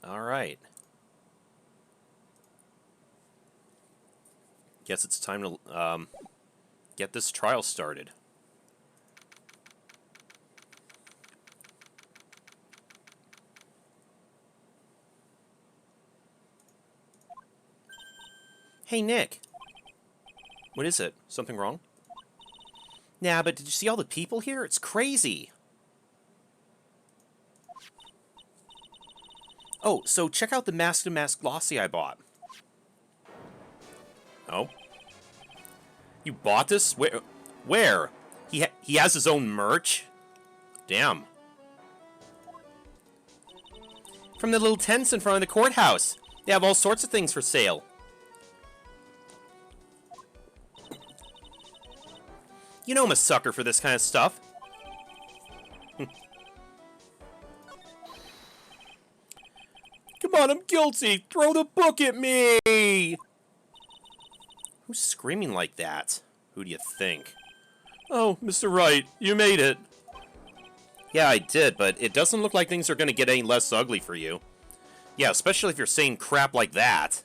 Alright. Guess it's time to get this trial started. Hey, Nick. What is it? Something wrong? Nah, but did you see all the people here? It's crazy. Oh, so check out the Mask to Mask Glossy I bought. Oh? You bought this? Where? Where? He has his own merch? Damn. From the little tents in front of the courthouse. They have all sorts of things for sale. You know I'm a sucker for this kind of stuff. Come on, I'm guilty! Throw the book at me! Who's screaming like that? Who do you think? Oh, Mr. Wright, you made it. Yeah, I did, but it doesn't look like things are going to get any less ugly for you. Yeah, especially if you're saying crap like that.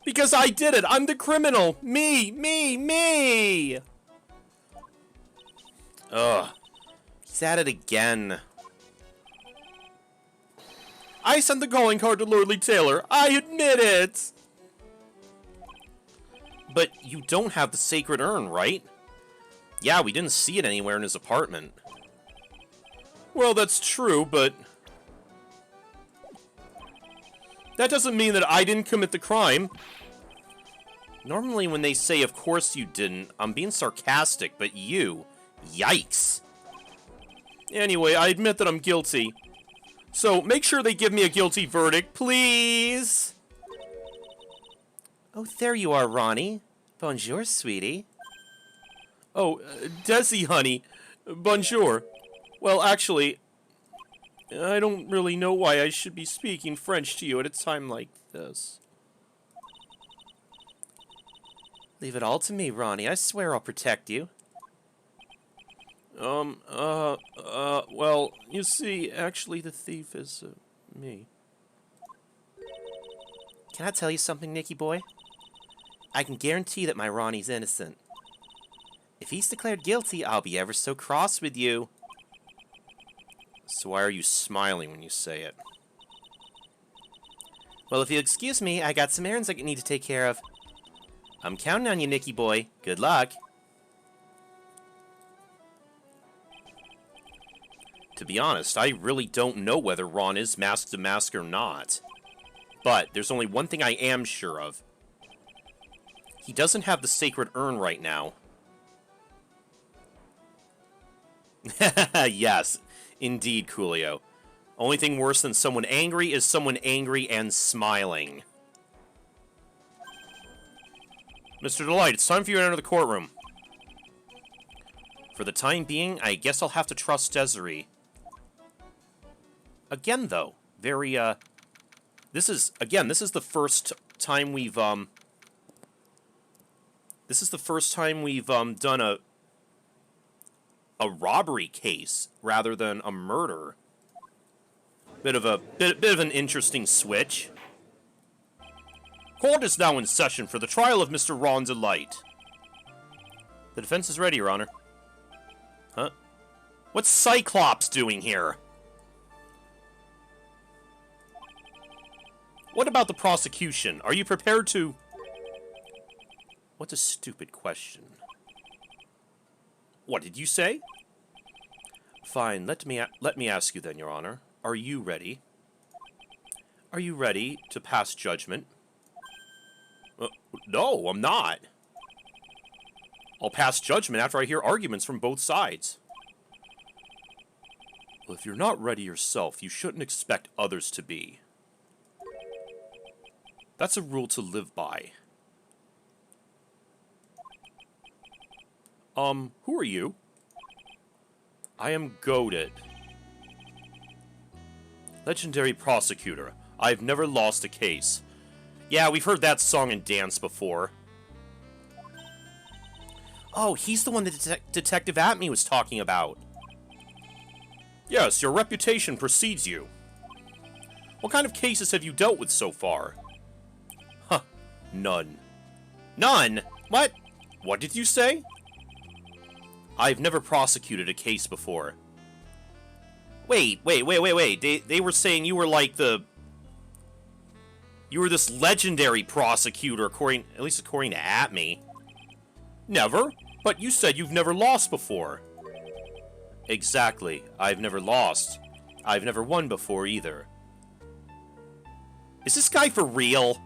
Because I did it! I'm the criminal! Me! Ugh. He's at it again. I sent the calling card to Lordly Taylor. I admit it! But you don't have the sacred urn, right? Yeah, we didn't see it anywhere in his apartment. Well, that's true, but... that doesn't mean that I didn't commit the crime. Normally when they say, of course you didn't, I'm being sarcastic, but you... yikes. Anyway, I admit that I'm guilty. So, make sure they give me a guilty verdict, please! Oh, there you are, Ronnie. Bonjour, sweetie. Oh, Desi, honey. Bonjour. Well, actually, I don't really know why I should be speaking French to you at a time like this. Leave it all to me, Ronnie. I swear I'll protect you. Well, you see, actually the thief is, me. Can I tell you something, Nicky boy? I can guarantee that my Ronnie's innocent. If he's declared guilty, I'll be ever so cross with you. So why are you smiling when you say it? Well, if you'll excuse me, I got some errands I need to take care of. I'm counting on you, Nicky boy. Good luck. To be honest, I really don't know whether Ron is Mask to Mask or not. But there's only one thing I am sure of. He doesn't have the sacred urn right now. Yes, indeed, Coolio. Only thing worse than someone angry is someone angry and smiling. Mr. Delight, it's time for you to enter the courtroom. For the time being, I guess I'll have to trust Desiree. Again, though, very, this is the first time we've, done a robbery case rather than a murder. Bit of an interesting switch. Court is now in session for the trial of Mr. Ron Delight. The defense is ready, Your Honor. Huh? What's Cyclops doing here? What about the prosecution? Are you prepared to... What's a stupid question? What did you say? Fine, let me ask you then, Your Honor. Are you ready? Are you ready to pass judgment? No, I'm not. I'll pass judgment after I hear arguments from both sides. Well, if you're not ready yourself, you shouldn't expect others to be. That's a rule to live by. Who are you? I am goaded. Legendary prosecutor. I've never lost a case. Yeah, we've heard that song and dance before. Oh, he's the one that Detective Atme was talking about. Yes, your reputation precedes you. What kind of cases have you dealt with so far? Huh, none. None? What? What did you say? I've never prosecuted a case before. Wait. They were saying you were like you were this legendary prosecutor, at least according to Atme. Never? But you said you've never lost before. Exactly. I've never lost. I've never won before either. Is this guy for real?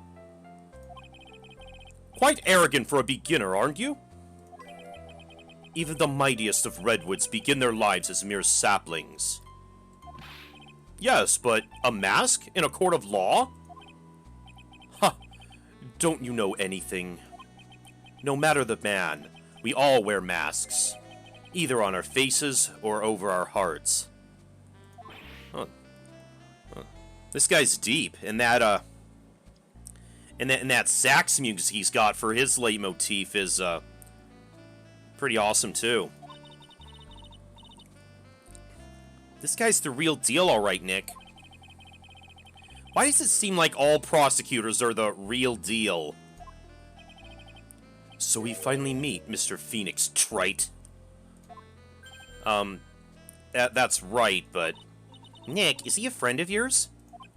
Quite arrogant for a beginner, aren't you? Even the mightiest of redwoods begin their lives as mere saplings. Yes, but a mask in a court of law? Huh. Don't you know anything? No matter the man, we all wear masks. Either on our faces or over our hearts. Huh. This guy's deep, and that sax music he's got for his leitmotif is pretty awesome too. This guy's the real deal, alright, Nick. Why does it seem like all prosecutors are the real deal? So we finally meet, Mr. Phoenix Trite. That's right, but... Nick, is he a friend of yours?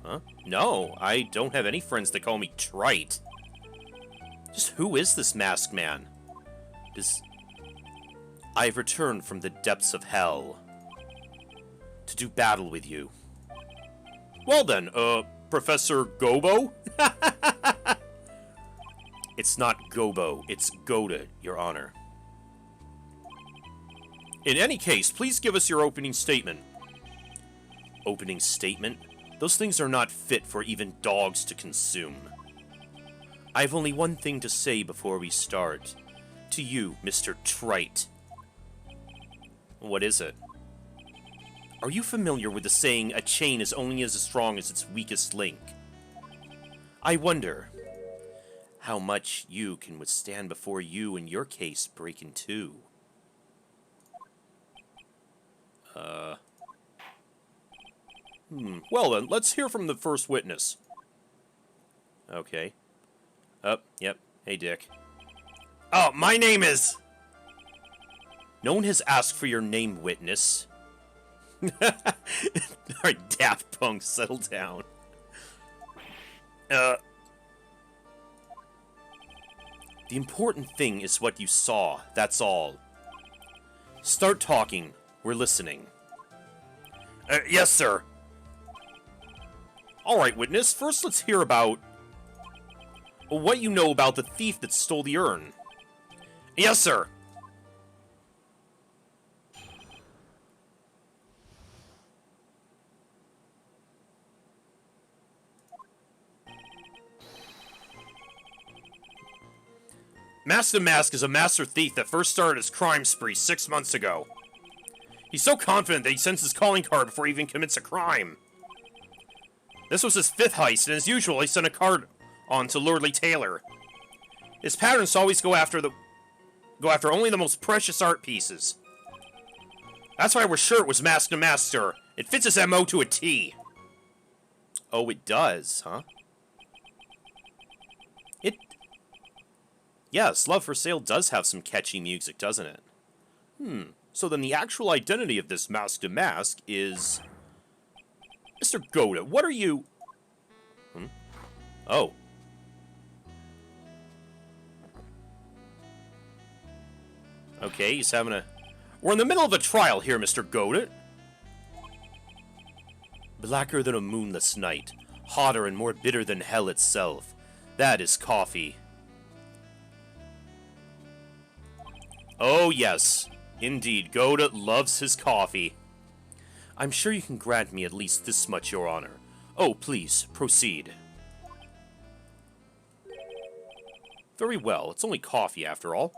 Huh? No, I don't have any friends that call me Trite. Just who is this masked man? I've returned from the depths of hell to do battle with you. Well then, Professor Gobo? It's not Gobo, it's Goda, Your Honor. In any case, please give us your opening statement. Opening statement? Those things are not fit for even dogs to consume. I have only one thing to say before we start. To you, Mr. Trite. What is it? Are you familiar with the saying, a chain is only as strong as its weakest link? I wonder how much you can withstand before you, in your case, break in two. Well then, let's hear from the first witness. Okay. Yep. Hey, Dick. Oh, my name is... No one has asked for your name, witness. Alright, Daft Punk, settle down. The important thing is what you saw, that's all. Start talking. We're listening. Yes, sir. Alright, witness, first let's hear about... what you know about the thief that stole the urn. Yes, sir. Master Mask is a master thief that first started his crime spree 6 months ago. He's so confident that he sends his calling card before he even commits a crime. This was his 5th heist, and as usual, he sent a card on to Lordly Taylor. His patterns always go after only the most precious art pieces. That's why we're sure it was Mask to Master. It fits his MO to a T. Oh, it does, huh? Yes, Love for Sale does have some catchy music, doesn't it? So then the actual identity of this Mask to Mask is... Mr. Goda, what are you... Oh. Okay, he's having a... We're in the middle of a trial here, Mr. Goda. Blacker than a moonless night. Hotter and more bitter than hell itself. That is coffee. Oh, yes. Indeed, Goda loves his coffee. I'm sure you can grant me at least this much, Your Honor. Oh, please, proceed. Very well, it's only coffee after all.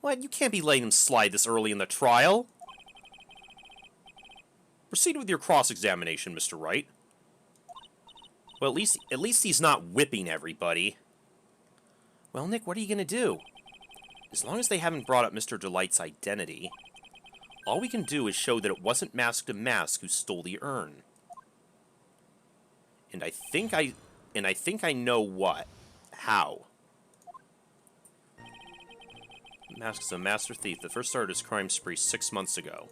What, you can't be letting him slide this early in the trial? Proceed with your cross-examination, Mr. Wright. Well, at least he's not whipping everybody. Well, Nick, what are you gonna do? As long as they haven't brought up Mr. Delight's identity, all we can do is show that it wasn't Mask to Mask who stole the urn. And I think I know what. How. Mask is a master thief that first started his crime spree 6 months ago.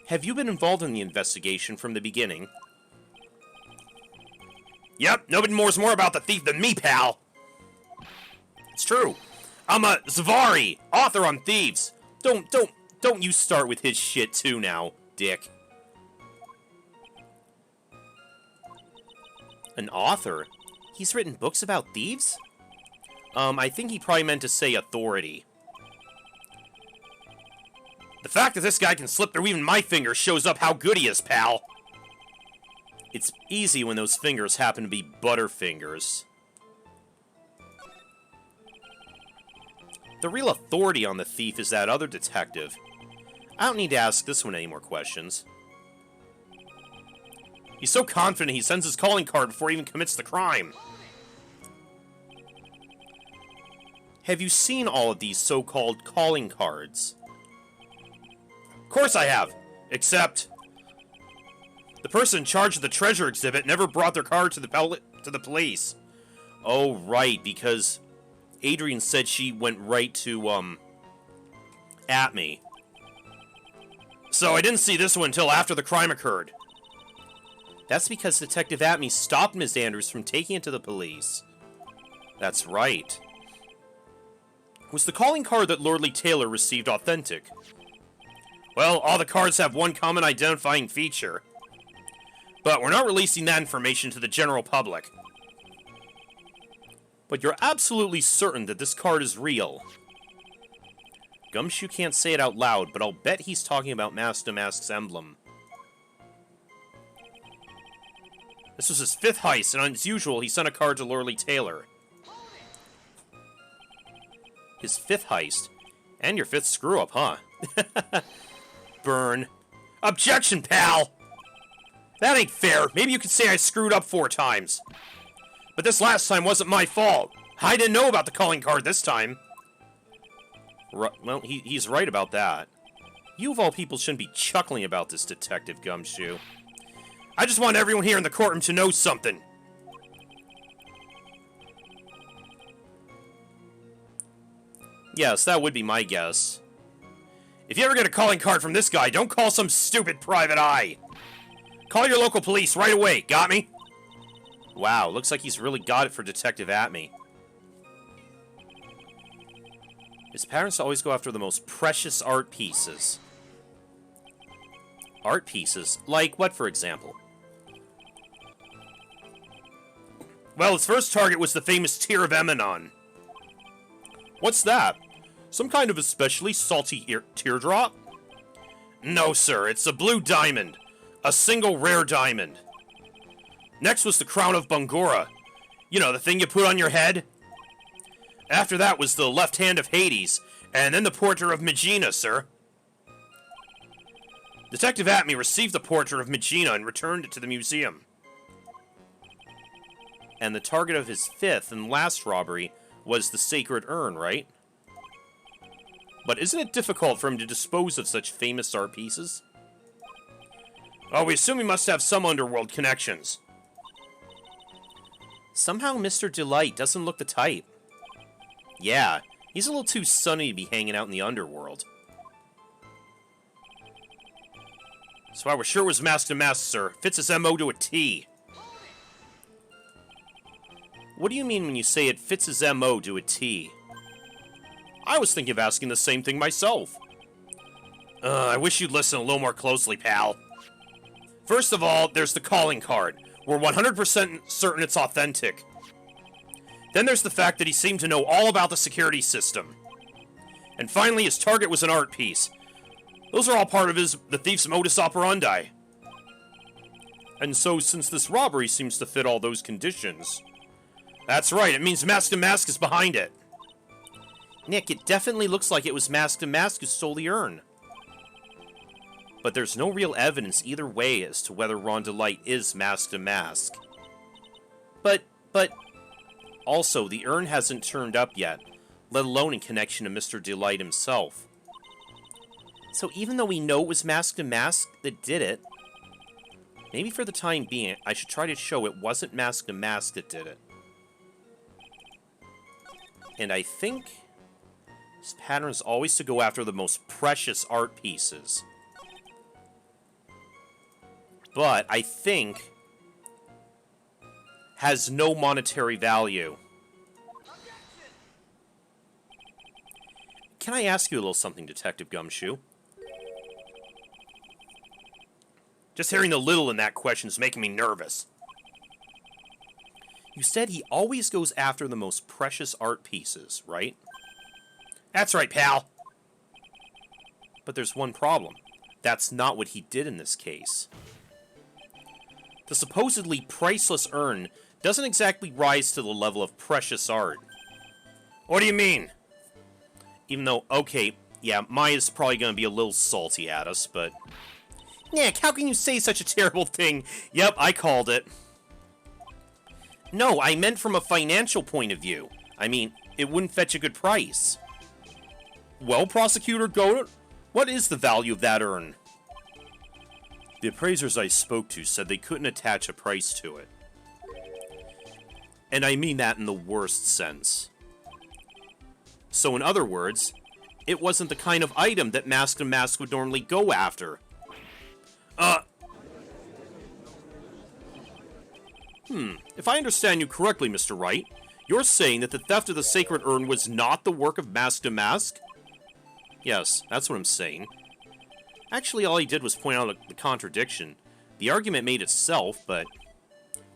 Have you been involved in the investigation from the beginning? Yep, nobody knows more about the thief than me, pal. It's true. I'm a Zavari, author on thieves. Don't you start with his shit too now, dick. An author? He's written books about thieves? I think he probably meant to say authority. The fact that this guy can slip through even my fingers shows up how good he is, pal. It's easy when those fingers happen to be Butterfingers. The real authority on the thief is that other detective. I don't need to ask this one any more questions. He's so confident he sends his calling card before he even commits the crime. Have you seen all of these so-called calling cards? Of course I have, except the person in charge of the treasure exhibit never brought their card to the police. Oh, right, because Adrian said she went right to, at me. So I didn't see this one until after the crime occurred. That's because Detective Atme stopped Ms. Andrews from taking it to the police. That's right. Was the calling card that Lordly Taylor received authentic? Well, all the cards have one common identifying feature. But we're not releasing that information to the general public. But you're absolutely certain that this card is real. Gumshoe can't say it out loud, but I'll bet he's talking about Mask to Mask's emblem. This was his 5th heist, and as usual, he sent a card to Lordly Taylor. His 5th heist? And your 5th screw-up, huh? Burn. Objection, pal! That ain't fair. Maybe you could say I screwed up 4 times. But this last time wasn't my fault. I didn't know about the calling card this time. Well, he's right about that. You of all people shouldn't be chuckling about this, Detective Gumshoe. I just want everyone here in the courtroom to know something. Yes, that would be my guess. If you ever get a calling card from this guy, don't call some stupid private eye. Call your local police right away, got me? Wow, looks like he's really got it for Detective Atme. His parents always go after the most precious art pieces. Art pieces? Like what, for example? Well, his first target was the famous Tear of Emanon. What's that? Some kind of especially salty teardrop? No, sir, it's a blue diamond. A single rare diamond. Next was the Crown of Bangora. You know, the thing you put on your head? After that was the left hand of Hades, and then the portrait of Megina, sir. Detective Atme received the portrait of Megina and returned it to the museum. And the target of his 5th and last robbery was the sacred urn, right? But isn't it difficult for him to dispose of such famous art pieces? Oh, we assume he must have some underworld connections. Somehow Mr. Delight doesn't look the type. Yeah, he's a little too sunny to be hanging out in the underworld. So I was sure it was Mask to Mask, sir. Fits his MO to a T. What do you mean when you say it fits his MO to a T? I was thinking of asking the same thing myself. I wish you'd listen a little more closely, pal. First of all, there's the calling card. We're 100% certain it's authentic. Then there's the fact that he seemed to know all about the security system. And finally, his target was an art piece. Those are all part of the thief's modus operandi. And so, since this robbery seems to fit all those conditions... That's right, it means Mask to Mask is behind it. Nick, it definitely looks like it was Mask to Mask who stole the urn. But there's no real evidence either way as to whether Ron Delight is Mask to Mask. But... Also, the urn hasn't turned up yet, let alone in connection to Mr. Delight himself. So even though we know it was Mask to Mask that did it, Maybe for the time being, I should try to show it wasn't Mask to Mask that did it. And I think his pattern is always to go after the most precious art pieces. But I think has no monetary value. Can I ask you a little something, Detective Gumshoe? Just hearing the little in that question is making me nervous. You said he always goes after the most precious art pieces, right? That's right, pal. But there's one problem. That's not what he did in this case. The supposedly priceless urn doesn't exactly rise to the level of precious art. What do you mean? Even though, okay, yeah, Maya's probably going to be a little salty at us, but... Nick, how can you say such a terrible thing? Yep, I called it. No, I meant from a financial point of view. I mean, it wouldn't fetch a good price. Well, Prosecutor Goddard, what is the value of that urn? The appraisers I spoke to said they couldn't attach a price to it. And I mean that in the worst sense. So in other words, it wasn't the kind of item that Mask to Mask would normally go after. If I understand you correctly, Mr. Wright, you're saying that the theft of the sacred urn was not the work of Mask to Mask? Yes, that's what I'm saying. Actually, all he did was point out the contradiction. The argument made itself, but...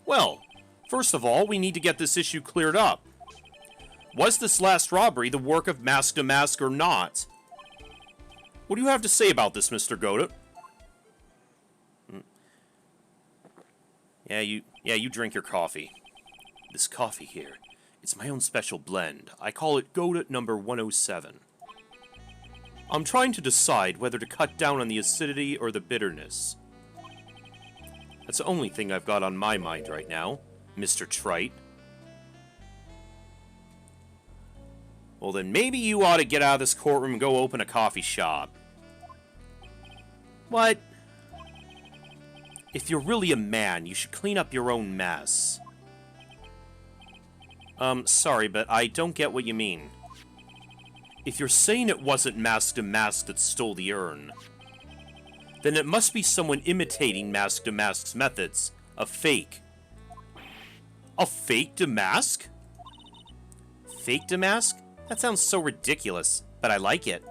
Well, first of all, we need to get this issue cleared up. Was this last robbery the work of Mask to Mask or not? What do you have to say about this, Mr. Goddard? Yeah, you drink your coffee. This coffee here, it's my own special blend. I call it Goddard number 107. I'm trying to decide whether to cut down on the acidity or the bitterness. That's the only thing I've got on my mind right now, Mr. Trite. Well, then maybe you ought to get out of this courtroom and go open a coffee shop. What? If you're really a man, you should clean up your own mess. Sorry, but I don't get what you mean. If you're saying it wasn't Mask to Mask that stole the urn, then it must be someone imitating Mask to Mask's methods. A fake. A fake Damask? Fake Damask? That sounds so ridiculous, but I like it.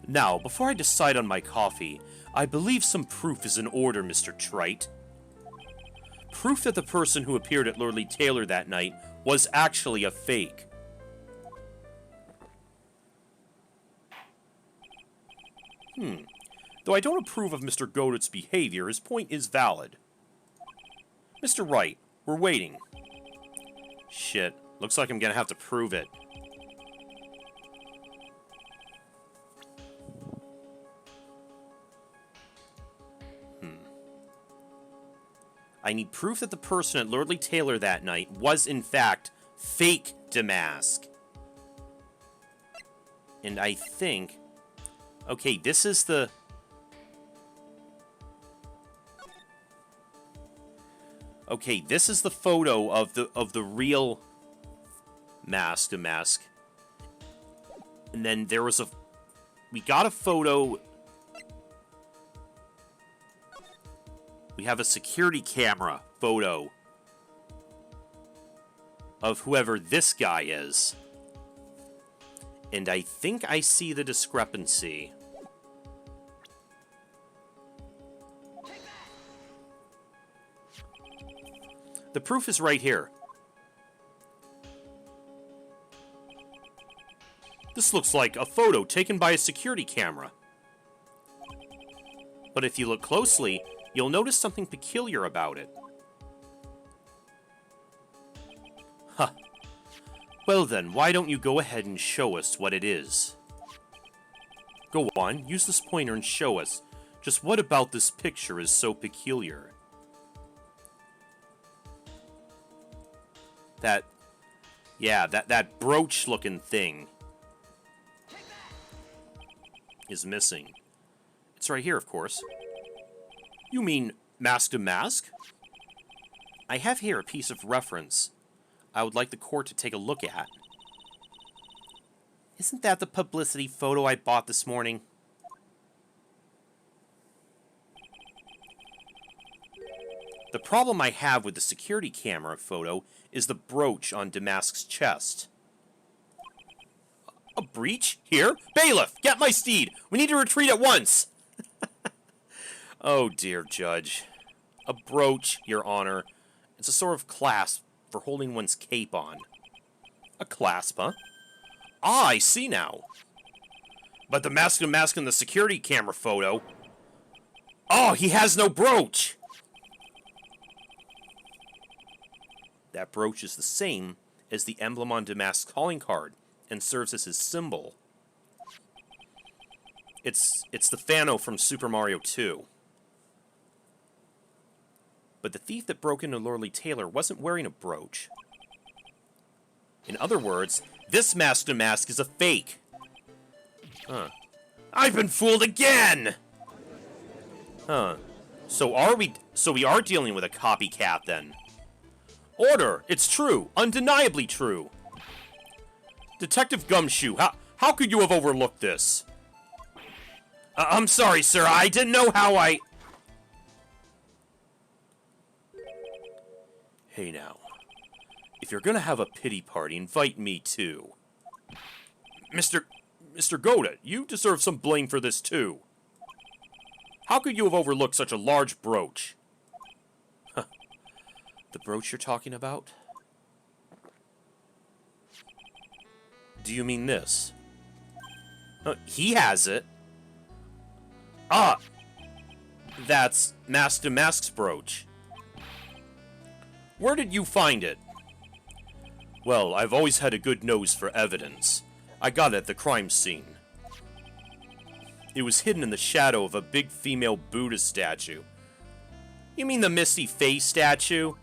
Now, before I decide on my coffee, I believe some proof is in order, Mr. Trite. Proof that the person who appeared at Lordly Taylor that night was actually a fake. Though I don't approve of Mr. Goddard's behavior, his point is valid. Mr. Wright, we're waiting. Shit, looks like I'm gonna have to prove it. I need proof that the person at Lordly Taylor that night was, in fact, fake Damask. And I think... Okay, this is the... Okay, this is the photo of the real Mask Damask. And then there was a... We got a photo... We have a security camera photo of whoever this guy is. And I think I see the discrepancy. The proof is right here. This looks like a photo taken by a security camera. But if you look closely, you'll notice something peculiar about it. Huh. Well then, why don't you go ahead and show us what it is? Go on, use this pointer and show us just what about this picture is so peculiar. That brooch-looking thing is missing. It's right here, of course. You mean mask to mask? I have here a piece of reference I would like the court to take a look at. Isn't that the publicity photo I bought this morning? The problem I have with the security camera photo is the brooch on Damask's chest. A breach? Here? Bailiff, get my steed! We need to retreat at once! Oh dear, Judge. A brooch, Your Honor. It's a sort of clasp for holding one's cape on. A clasp, huh? Ah, I see now. But the mask to mask in the security camera photo... Oh, he has no brooch! That brooch is the same as the emblem on Damask's calling card and serves as his symbol. It's the Fano from Super Mario 2. But the thief that broke into Loreley Taylor wasn't wearing a brooch. In other words, this mask to mask is a fake. Huh. I've been fooled again! Huh. So we are dealing with a copycat then. Order! It's true! Undeniably true! Detective Gumshoe, how could you have overlooked this? I'm sorry, sir. I didn't know how I... Hey now. If you're gonna have a pity party, invite me too. Mr. Goda, you deserve some blame for this too. How could you have overlooked such a large brooch? Huh. The brooch you're talking about? Do you mean this? He has it. Ah! That's Mask to Mask's brooch. Where did you find it? Well, I've always had a good nose for evidence. I got it at the crime scene. It was hidden in the shadow of a big female Buddha statue. You mean the Misty Face statue?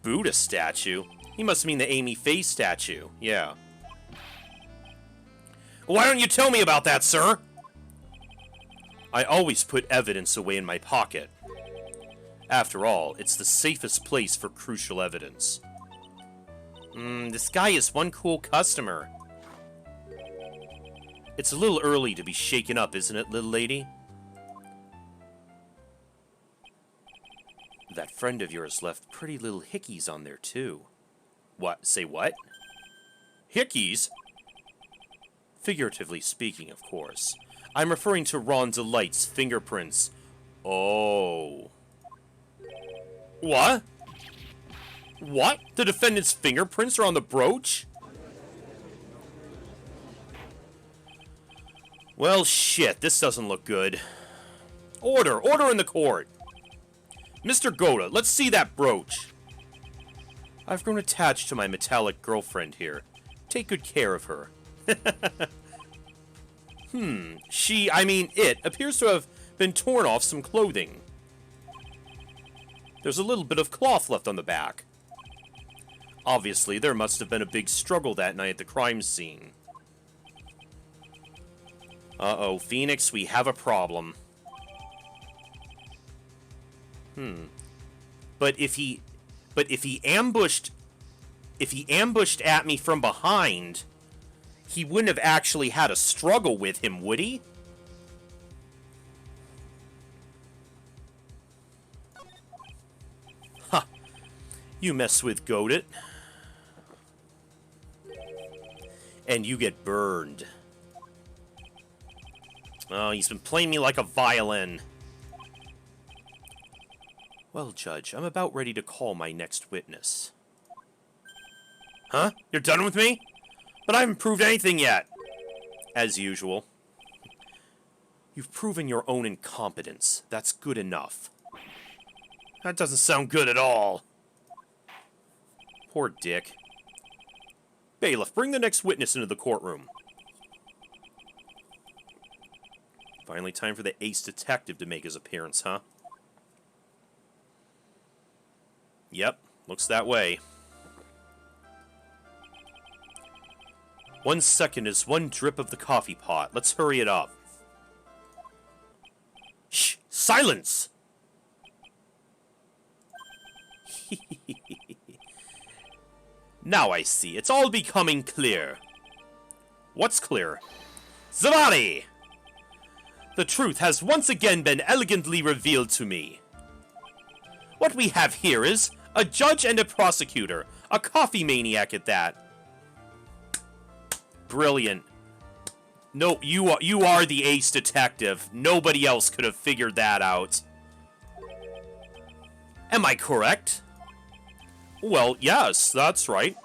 Buddha statue? He must mean the Amy Face statue, yeah. Why don't you tell me about that, sir? I always put evidence away in my pocket. After all, it's the safest place for crucial evidence. This guy is one cool customer. It's a little early to be shaken up, isn't it, little lady? That friend of yours left pretty little hickeys on there, too. What? Say what? Hickeys? Figuratively speaking, of course. I'm referring to Ron Delight's fingerprints. Oh. What? What? The defendant's fingerprints are on the brooch? Well, shit, this doesn't look good. Order! Order in the court! Mr. Goda, let's see that brooch. I've grown attached to my metallic girlfriend here. Take good care of her. It appears to have been torn off some clothing. There's a little bit of cloth left on the back. Obviously, there must have been a big struggle that night at the crime scene. Uh-oh, Phoenix, we have a problem. But if he ambushed at me from behind, he wouldn't have actually had a struggle with him, would he? Huh. You mess with Godit, and you get burned. Oh, he's been playing me like a violin. Well, Judge, I'm about ready to call my next witness. Huh? You're done with me? But I haven't proved anything yet. As usual. You've proven your own incompetence. That's good enough. That doesn't sound good at all. Poor Dick. Bailiff, bring the next witness into the courtroom. Finally time for the ace detective to make his appearance, huh? Yep, looks that way. 1 second is one drip of the coffee pot. Let's hurry it up. Shh! Silence! Now I see. It's all becoming clear. What's clear? Zavani! The truth has once again been elegantly revealed to me. What we have here is a judge and a prosecutor. A coffee maniac at that. Brilliant. No, you are the ace detective. Nobody else could have figured that out. Am I correct? Well, yes, that's right.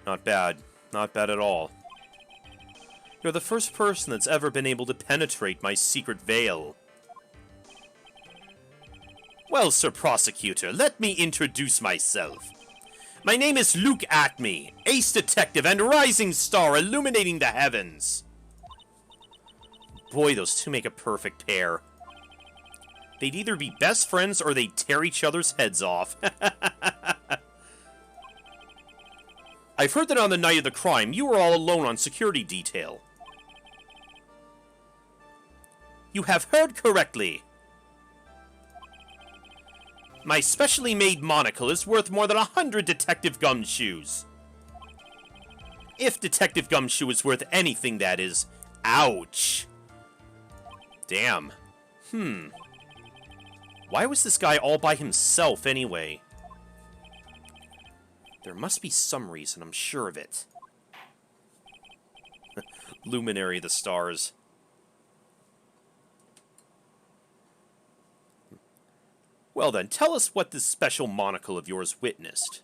Not bad. Not bad at all. You're the first person that's ever been able to penetrate my secret veil. Well, Sir Prosecutor, let me introduce myself. My name is Luke Atme, ace detective and rising star illuminating the heavens. Boy, those two make a perfect pair. They'd either be best friends or they'd tear each other's heads off. I've heard that on the night of the crime, you were all alone on security detail. You have heard correctly. My specially made monocle is worth more than 100 Detective Gumshoes. If Detective Gumshoe is worth anything, that is. Ouch. Damn. Why was this guy all by himself anyway? There must be some reason, I'm sure of it. Luminary of the stars. Well then, tell us what this special monocle of yours witnessed.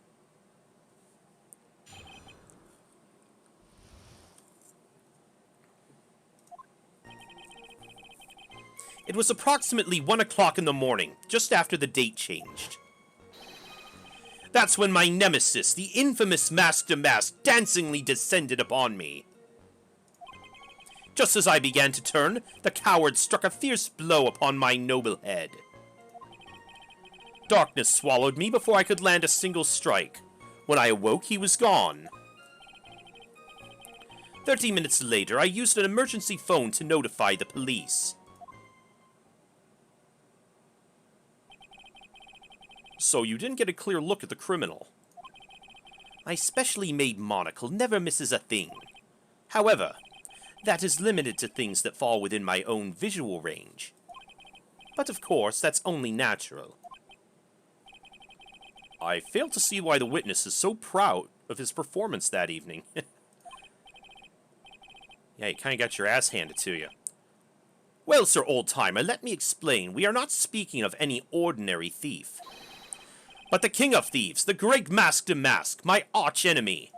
It was approximately 1 o'clock in the morning, just after the date changed. That's when my nemesis, the infamous Master Mask, dancingly descended upon me. Just as I began to turn, the coward struck a fierce blow upon my noble head. Darkness swallowed me before I could land a single strike. When I awoke, he was gone. 30 minutes later, I used an emergency phone to notify the police. So you didn't get a clear look at the criminal. My specially made monocle never misses a thing. However, that is limited to things that fall within my own visual range. But of course, that's only natural. I fail to see why the witness is so proud of his performance that evening. Yeah, you kind of got your ass handed to you. Well, Sir Old-Timer, let me explain. We are not speaking of any ordinary thief, but the king of thieves, the great Master Mask, my arch-enemy.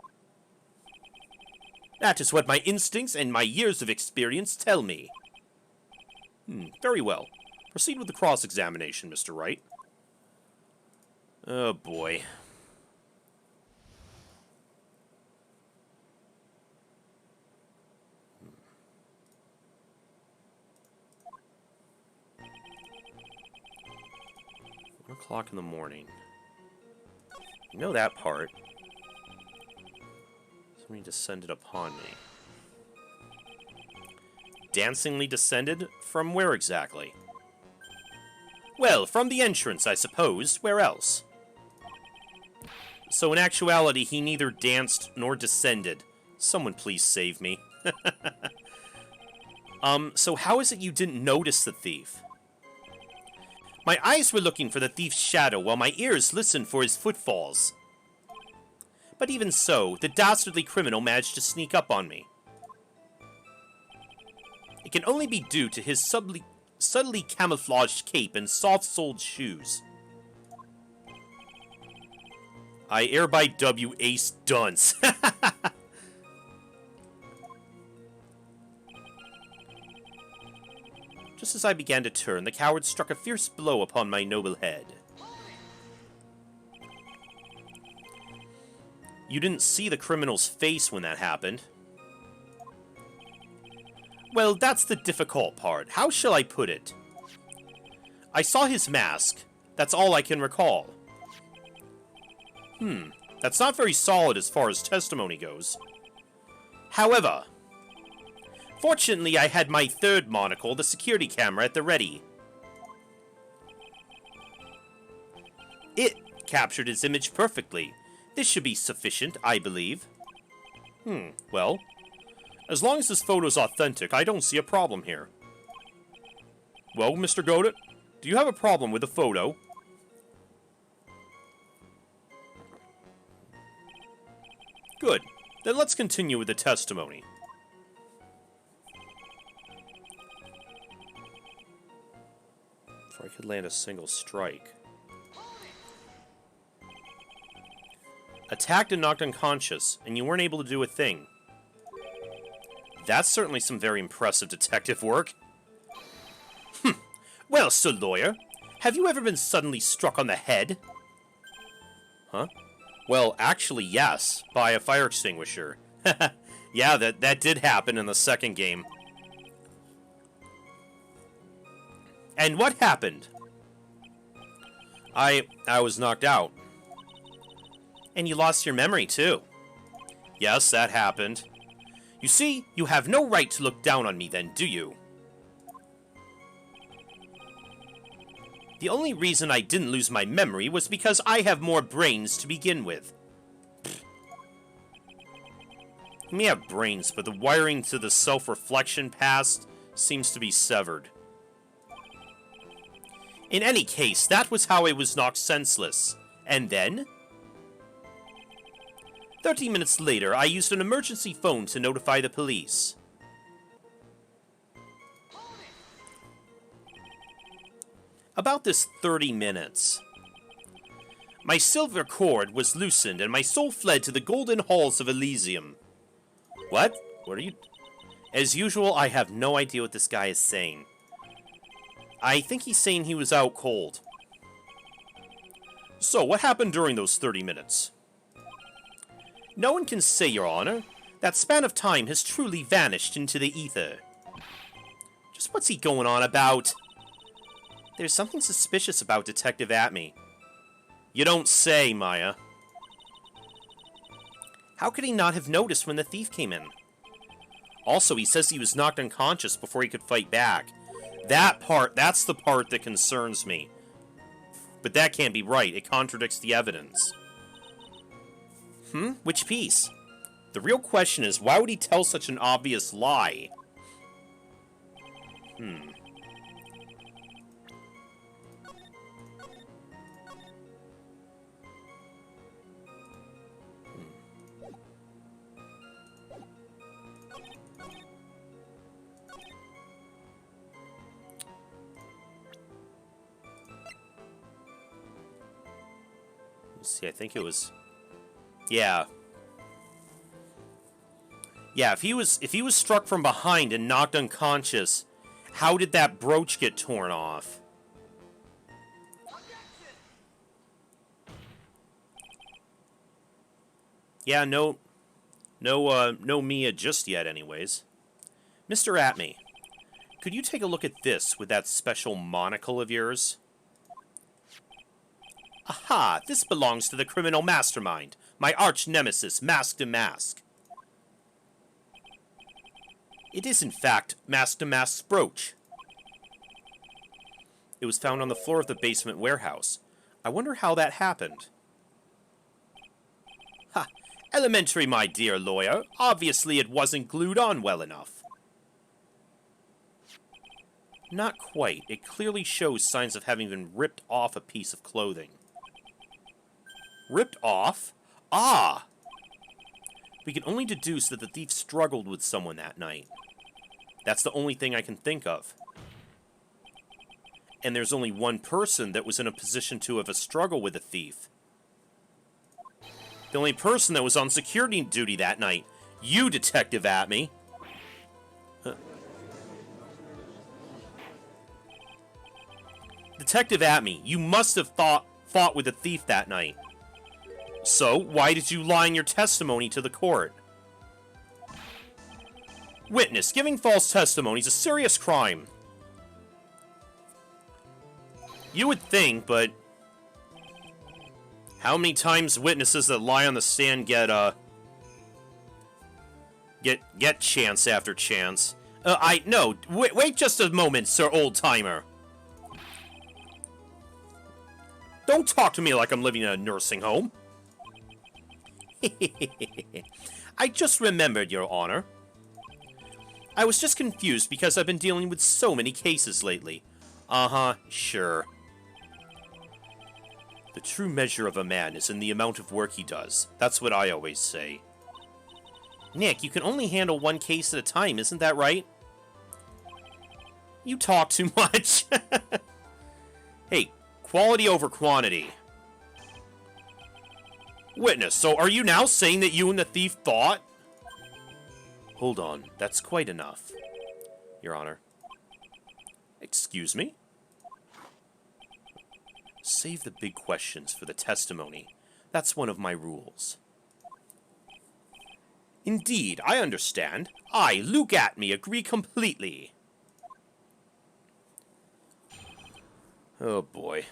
That is what my instincts and my years of experience tell me. Very well. Proceed with the cross-examination, Mr. Wright. Oh, boy. One o'clock in the morning. You know that part. Somebody descended upon me. Dancingly descended? From where exactly? Well, from the entrance, I suppose. Where else? So in actuality, he neither danced nor descended. Someone please save me. So how is it you didn't notice the thief? My eyes were looking for the thief's shadow while my ears listened for his footfalls. But even so, the dastardly criminal managed to sneak up on me. It can only be due to his subtly camouflaged cape and soft-soled shoes. I hereby W Ace Dunce. Just as I began to turn, the coward struck a fierce blow upon my noble head. You didn't see the criminal's face when that happened. Well, that's the difficult part. How shall I put it? I saw his mask. That's all I can recall. That's not very solid as far as testimony goes. However, Fortunately, I had my third monocle, the security camera, at the ready. It captured his image perfectly. This should be sufficient, I believe. Well, as long as this photo's authentic, I don't see a problem here. Well, Mr. Godot, do you have a problem with the photo? Good. Then let's continue with the testimony. Before I could land a single strike. Attacked and knocked unconscious, and you weren't able to do a thing. That's certainly some very impressive detective work. Well, Sir Lawyer, have you ever been suddenly struck on the head? Huh? Well, actually, yes, by a fire extinguisher. Yeah, that did happen in the second game. And what happened? I was knocked out. And you lost your memory, too. Yes, that happened. You see, you have no right to look down on me then, do you? The only reason I didn't lose my memory was because I have more brains to begin with. You may have brains, but the wiring to the self-reflection past seems to be severed. In any case, that was how I was knocked senseless. And then? 30 minutes later, I used an emergency phone to notify the police. About this 30 minutes. My silver cord was loosened and my soul fled to the golden halls of Elysium. What? What are you... As usual, I have no idea what this guy is saying. I think he's saying he was out cold. So, what happened during those 30 minutes? No one can say, Your Honor. That span of time has truly vanished into the ether. Just what's he going on about? There's something suspicious about Detective Atme. You don't say, Maya. How could he not have noticed when the thief came in? Also, he says he was knocked unconscious before he could fight back. That's the part that concerns me. But that can't be right. It contradicts the evidence. Which piece? The real question is, why would he tell such an obvious lie? Let's see, I think it was... Yeah. Yeah, if he was struck from behind and knocked unconscious, how did that brooch get torn off? Yeah, no Mia just yet anyways. Mr. Atme, could you take a look at this with that special monocle of yours? Aha, this belongs to the criminal mastermind, my arch-nemesis, Mask to Mask. It is, in fact, Mask to Mask's brooch. It was found on the floor of the basement warehouse. I wonder how that happened. Ha! Elementary, my dear lawyer. Obviously it wasn't glued on well enough. Not quite. It clearly shows signs of having been ripped off a piece of clothing. Ripped off? Ah! We can only deduce that the thief struggled with someone that night. That's the only thing I can think of. And there's only one person that was in a position to have a struggle with a thief. The only person that was on security duty that night. You, Detective Atme. Detective Atme, you must have fought with a thief that night. So, why did you lie in your testimony to the court? Witness, giving false testimony is a serious crime. You would think, but... How many times witnesses that lie on the stand get chance after chance? No, wait just a moment, Sir Old-Timer. Don't talk to me like I'm living in a nursing home. I just remembered, Your Honor. I was just confused because I've been dealing with so many cases lately. Uh-huh, sure. The true measure of a man is in the amount of work he does. That's what I always say. Nick, you can only handle one case at a time, isn't that right? You talk too much. Hey, quality over quantity. Witness, so are you now saying that you and the thief thought? Hold on, that's quite enough, Your Honor. Excuse me? Save the big questions for the testimony. That's one of my rules. Indeed, I understand. I, Luke Atme, agree completely. Oh boy.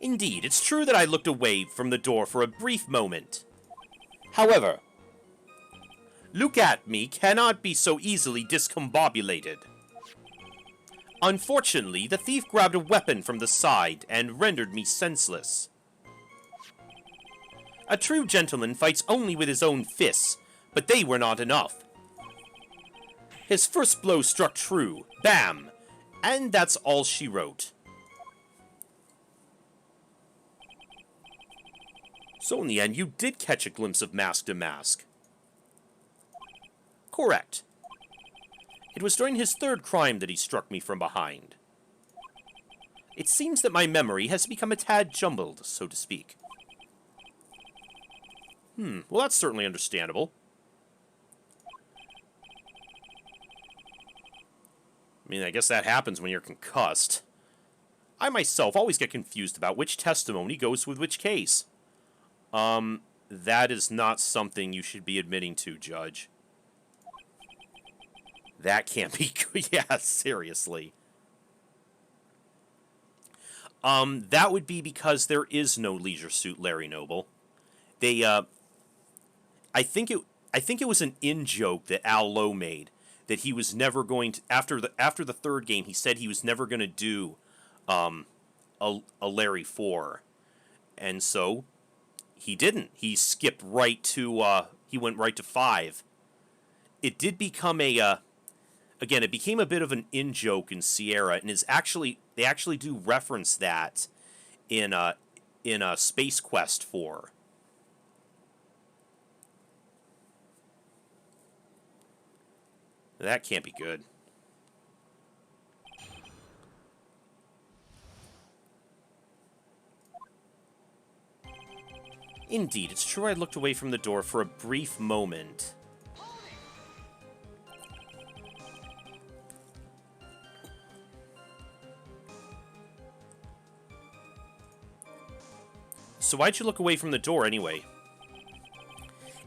Indeed, it's true that I looked away from the door for a brief moment. However, Luke Atme cannot be so easily discombobulated. Unfortunately, the thief grabbed a weapon from the side and rendered me senseless. A true gentleman fights only with his own fists, but they were not enough. His first blow struck true, bam, and that's all she wrote. So in the end, you did catch a glimpse of mask to mask. Correct. It was during his third crime that he struck me from behind. It seems that my memory has become a tad jumbled, so to speak. Well, that's certainly understandable. I mean, I guess that happens when you're concussed. I myself always get confused about which testimony goes with which case. That is not something you should be admitting to, Judge. That can't be good. Yeah, seriously. That would be because there is no Leisure Suit Larry Noble. They, I think it was an in-joke that Al Lowe made, that he was never going to, after the third game, he said he was never going to do, a Larry 4. And so, he didn't. He skipped right to, he went right to 5. It did become again, it became a bit of an in-joke in Sierra, and they actually do reference that in Space Quest 4. That can't be good. Indeed, it's true I looked away from the door for a brief moment. So why'd you look away from the door anyway?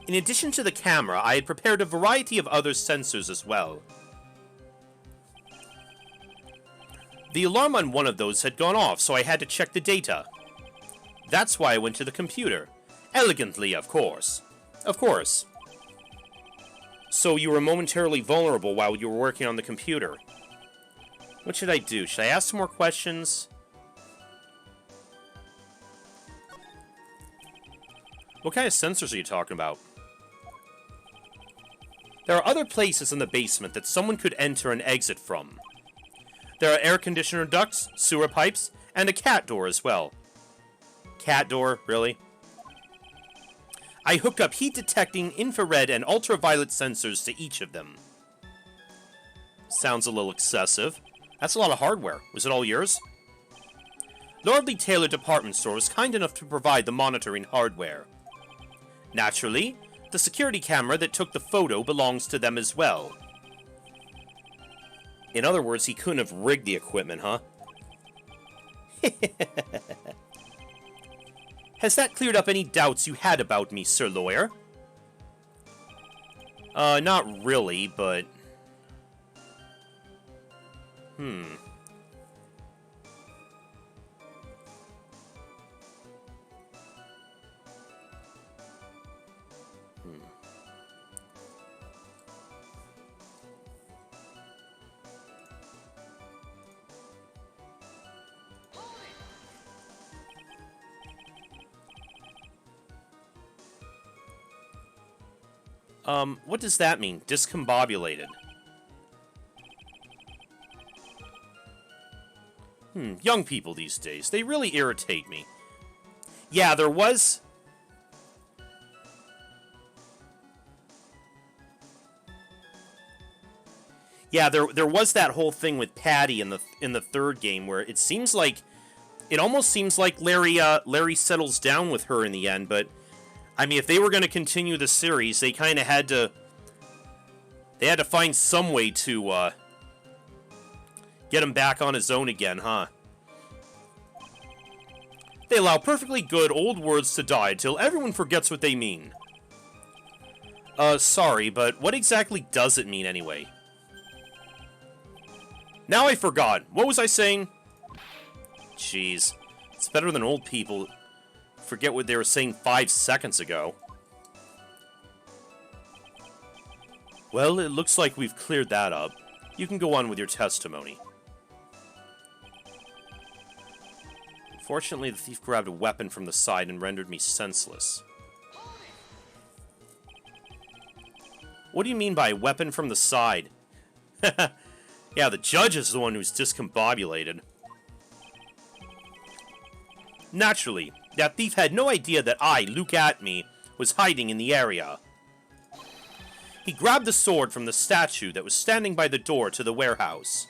In addition to the camera, I had prepared a variety of other sensors as well. The alarm on one of those had gone off, so I had to check the data. That's why I went to the computer. Elegantly, of course. Of course. So you were momentarily vulnerable while you were working on the computer. What should I do? Should I ask some more questions? What kind of sensors are you talking about? There are other places in the basement that someone could enter and exit from. There are air conditioner ducts, sewer pipes, and a cat door as well. Cat door, really? I hooked up heat-detecting infrared and ultraviolet sensors to each of them. Sounds a little excessive. That's a lot of hardware. Was it all yours? Lordly Taylor Department Store was kind enough to provide the monitoring hardware. Naturally, the security camera that took the photo belongs to them as well. In other words, he couldn't have rigged the equipment, huh? Has that cleared up any doubts you had about me, Sir Lawyer? Not really, but... What does that mean? Discombobulated. Young people these days, they really irritate me. Yeah, there was... Yeah, there was that whole thing with Patty in the third game where it seems like... It almost seems like Larry settles down with her in the end, but... I mean, if they were going to continue the series, they kind of had to... They had to find some way to, get him back on his own again, huh? They allow perfectly good old words to die till everyone forgets what they mean. Sorry, but what exactly does it mean anyway? Now I forgot. What was I saying? Jeez. It's better than old people forget what they were saying 5 seconds ago. Well, it looks like we've cleared that up. You can go on with your testimony. Fortunately, the thief grabbed a weapon from the side and rendered me senseless. What do you mean by weapon from the side? Yeah, the judge is the one who's discombobulated. Naturally, that thief had no idea that I, Luke Atme, was hiding in the area. He grabbed the sword from the statue that was standing by the door to the warehouse.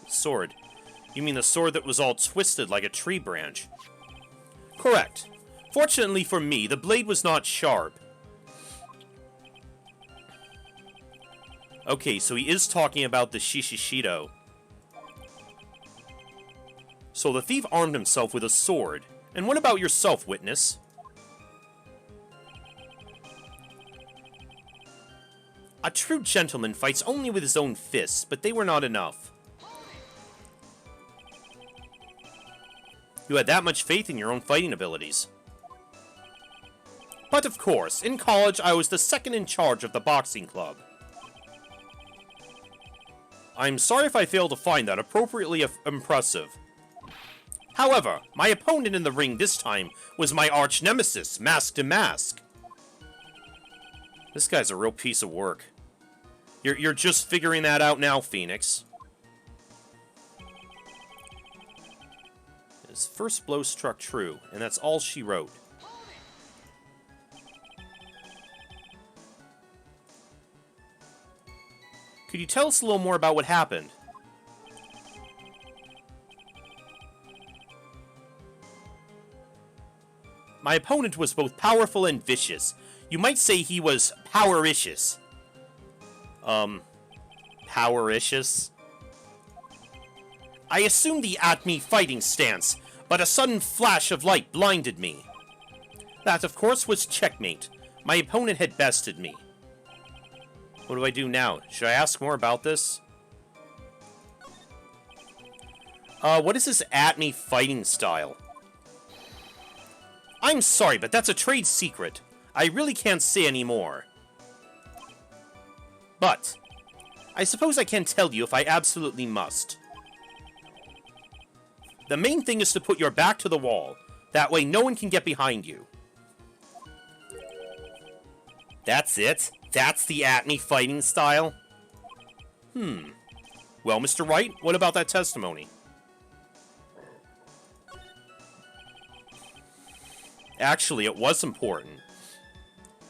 Sword? You mean the sword that was all twisted like a tree branch? Correct. Fortunately for me, the blade was not sharp. Okay, so he is talking about the Shishishido. So the thief armed himself with a sword. And what about yourself, witness? A true gentleman fights only with his own fists, but they were not enough. You had that much faith in your own fighting abilities. But of course, in college I was the second in charge of the boxing club. I'm sorry if I failed to find that appropriately impressive. However, my opponent in the ring this time was my arch nemesis, Mask to Mask. This guy's a real piece of work. You're just figuring that out now, Phoenix. His first blow struck true, and that's all she wrote. Could you tell us a little more about what happened? My opponent was both powerful and vicious. You might say he was powericious. Powericious? I assumed the Atme fighting stance, but a sudden flash of light blinded me. That, of course, was checkmate. My opponent had bested me. What do I do now? Should I ask more about this? What is this Atme fighting style? I'm sorry, but that's a trade secret. I really can't say any more. But, I suppose I can tell you if I absolutely must. The main thing is to put your back to the wall. That way no one can get behind you. That's it? That's the Atme fighting style? Well, Mr. Wright, what about that testimony? Actually, it was important.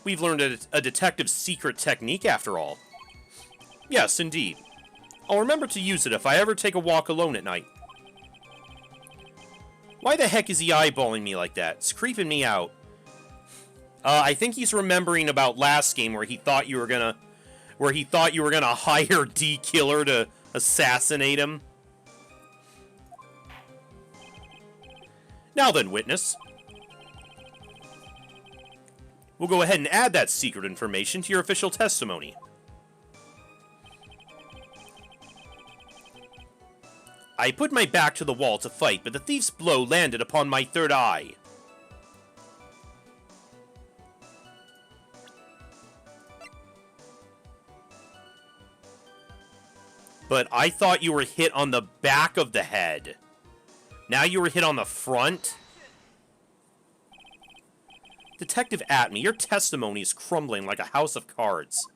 We've learned a detective's secret technique, after all. Yes, indeed. I'll remember to use it if I ever take a walk alone at night. Why the heck is he eyeballing me like that? It's creeping me out. I think he's remembering about last game where he thought you were gonna hire D Killer to assassinate him. Now then, witness. We'll go ahead and add that secret information to your official testimony. I put my back to the wall to fight, but the thief's blow landed upon my third eye. But I thought you were hit on the back of the head. Now you were hit on the front? Detective Atme, your testimony is crumbling like a house of cards.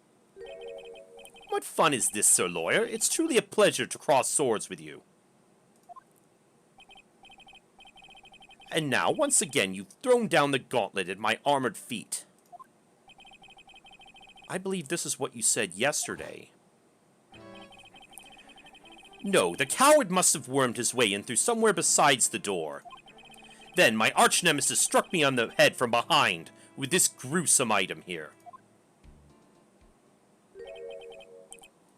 What fun is this, Sir Lawyer? It's truly a pleasure to cross swords with you. And now, once again, you've thrown down the gauntlet at my armored feet. I believe this is what you said yesterday. No, the coward must have wormed his way in through somewhere besides the door. Then my arch-nemesis struck me on the head from behind with this gruesome item here.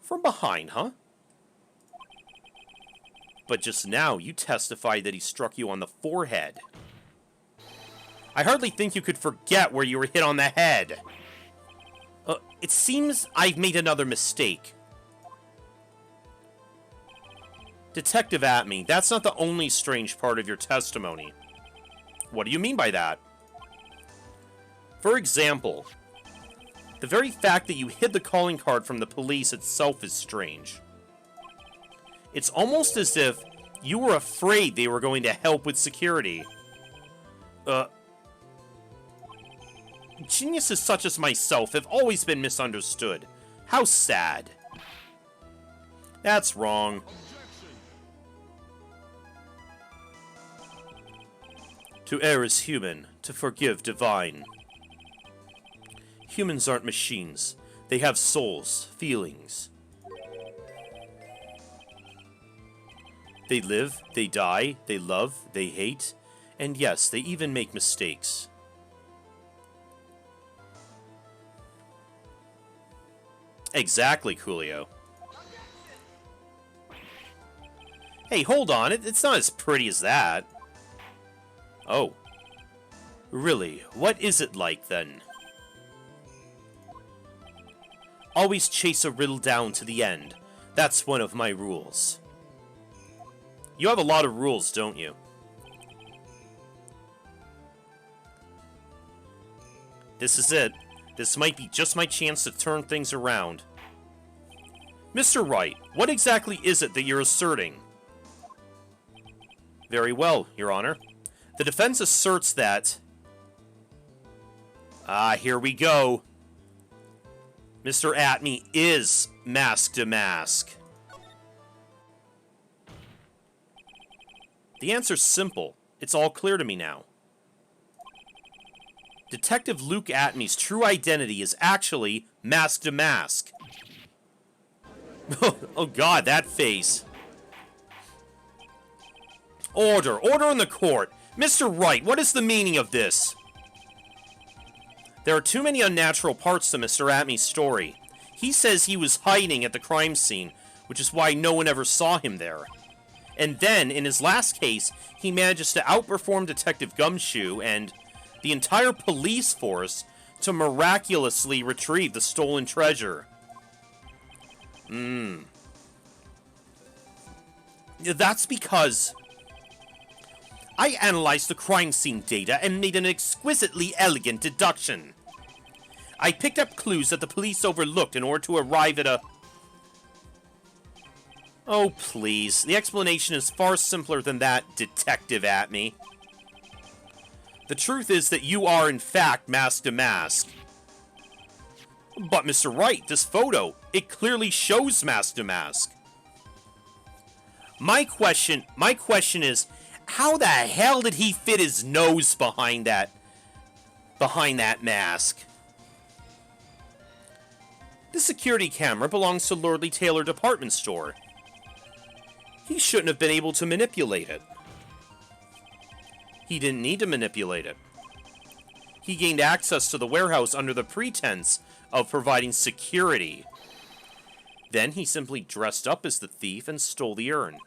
From behind, huh? But just now, you testified that he struck you on the forehead. I hardly think you could forget where you were hit on the head. It seems I've made another mistake. Detective Atme, that's not the only strange part of your testimony. What do you mean by that? For example, the very fact that you hid the calling card from the police itself is strange. It's almost as if you were afraid they were going to help with security. Geniuses such as myself have always been misunderstood. How sad. That's wrong. To err is human, to forgive divine. Humans aren't machines. They have souls, feelings. They live, they die, they love, they hate, and yes, they even make mistakes. Exactly, Coolio. Hey, hold on, it's not as pretty as that. Oh. Really, what is it like, then? Always chase a riddle down to the end. That's one of my rules. You have a lot of rules, don't you? This is it. This might be just my chance to turn things around. Mr. Wright, what exactly is it that you're asserting? Very well, Your Honor. The defense asserts that... here we go. Mr. Atme is Mask to Mask. The answer's simple. It's all clear to me now. Detective Luke Atme's true identity is actually Mask to Mask. Oh god, that face. Order! Order in the court! Mr. Wright, what is the meaning of this? There are too many unnatural parts to Mr. Atme's story. He says he was hiding at the crime scene, which is why no one ever saw him there. And then, in his last case, he manages to outperform Detective Gumshoe and the entire police force to miraculously retrieve the stolen treasure. That's because I analyzed the crime scene data and made an exquisitely elegant deduction. I picked up clues that the police overlooked in order to arrive at a... Oh, please. The explanation is far simpler than that, Detective Atme. The truth is that you are, in fact, Mask to Mask. But, Mr. Wright, this photo, it clearly shows Mask to Mask. My question is, how the hell did he fit his nose behind that mask? The security camera belongs to Lordly Taylor Department Store. He shouldn't have been able to manipulate it. He didn't need to manipulate it. He gained access to the warehouse under the pretense of providing security. Then he simply dressed up as the thief and stole the urn.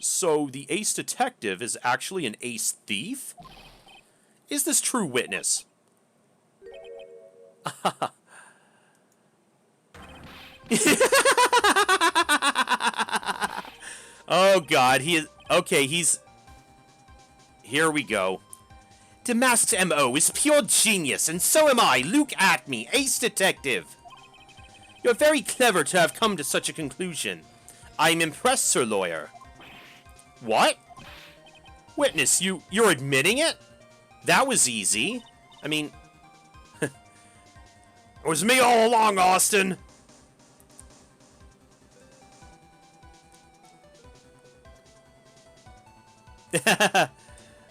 So the ace detective is actually an ace thief? Is this true, witness? Oh god, he is... Okay, he's... Here we go. Damask's M.O. is pure genius, and so am I, Luke Atme, ace detective. You're very clever to have come to such a conclusion. I'm impressed, Sir Lawyer. What? Witness, you're admitting it? That was easy. I mean, it was me all along, Austin.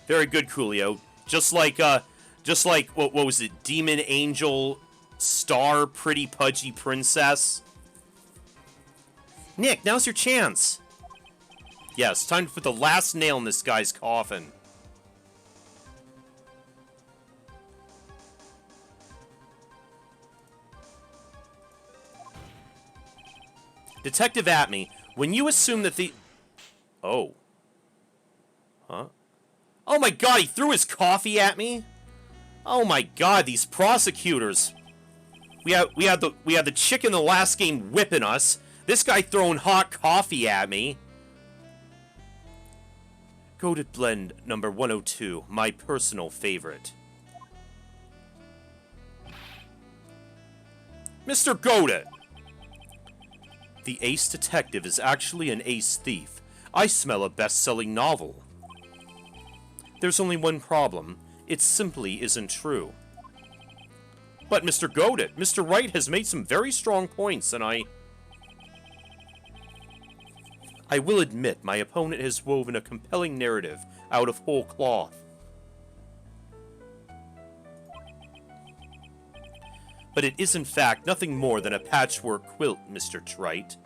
Very good, Coolio. Just like what was it? Demon Angel Star Pretty Pudgy Princess? Nick, now's your chance. Yes, time to put the last nail in this guy's coffin. Detective Atme, when you assume that the... Oh. Huh? Oh my god, he threw his coffee at me? Oh my god, these prosecutors. We had the chick in the last game whipping us. This guy throwing hot coffee at me. Goated Blend number 102, my personal favorite. Mr. Goated! The ace detective is actually an ace thief. I smell a best-selling novel. There's only one problem. It simply isn't true. But Mr. Goated, Mr. Wright has made some very strong points, and I will admit my opponent has woven a compelling narrative out of whole cloth. But it is in fact nothing more than a patchwork quilt, Mr. Wright.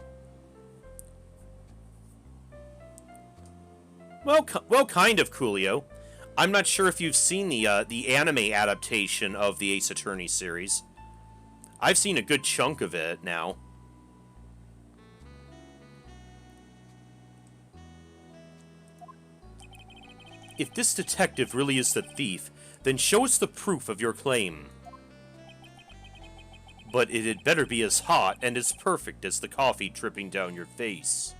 Well, kind of, Coolio. I'm not sure if you've seen the anime adaptation of the Ace Attorney series. I've seen a good chunk of it now. If this detective really is the thief, then show us the proof of your claim. But it had better be as hot and as perfect as the coffee dripping down your face.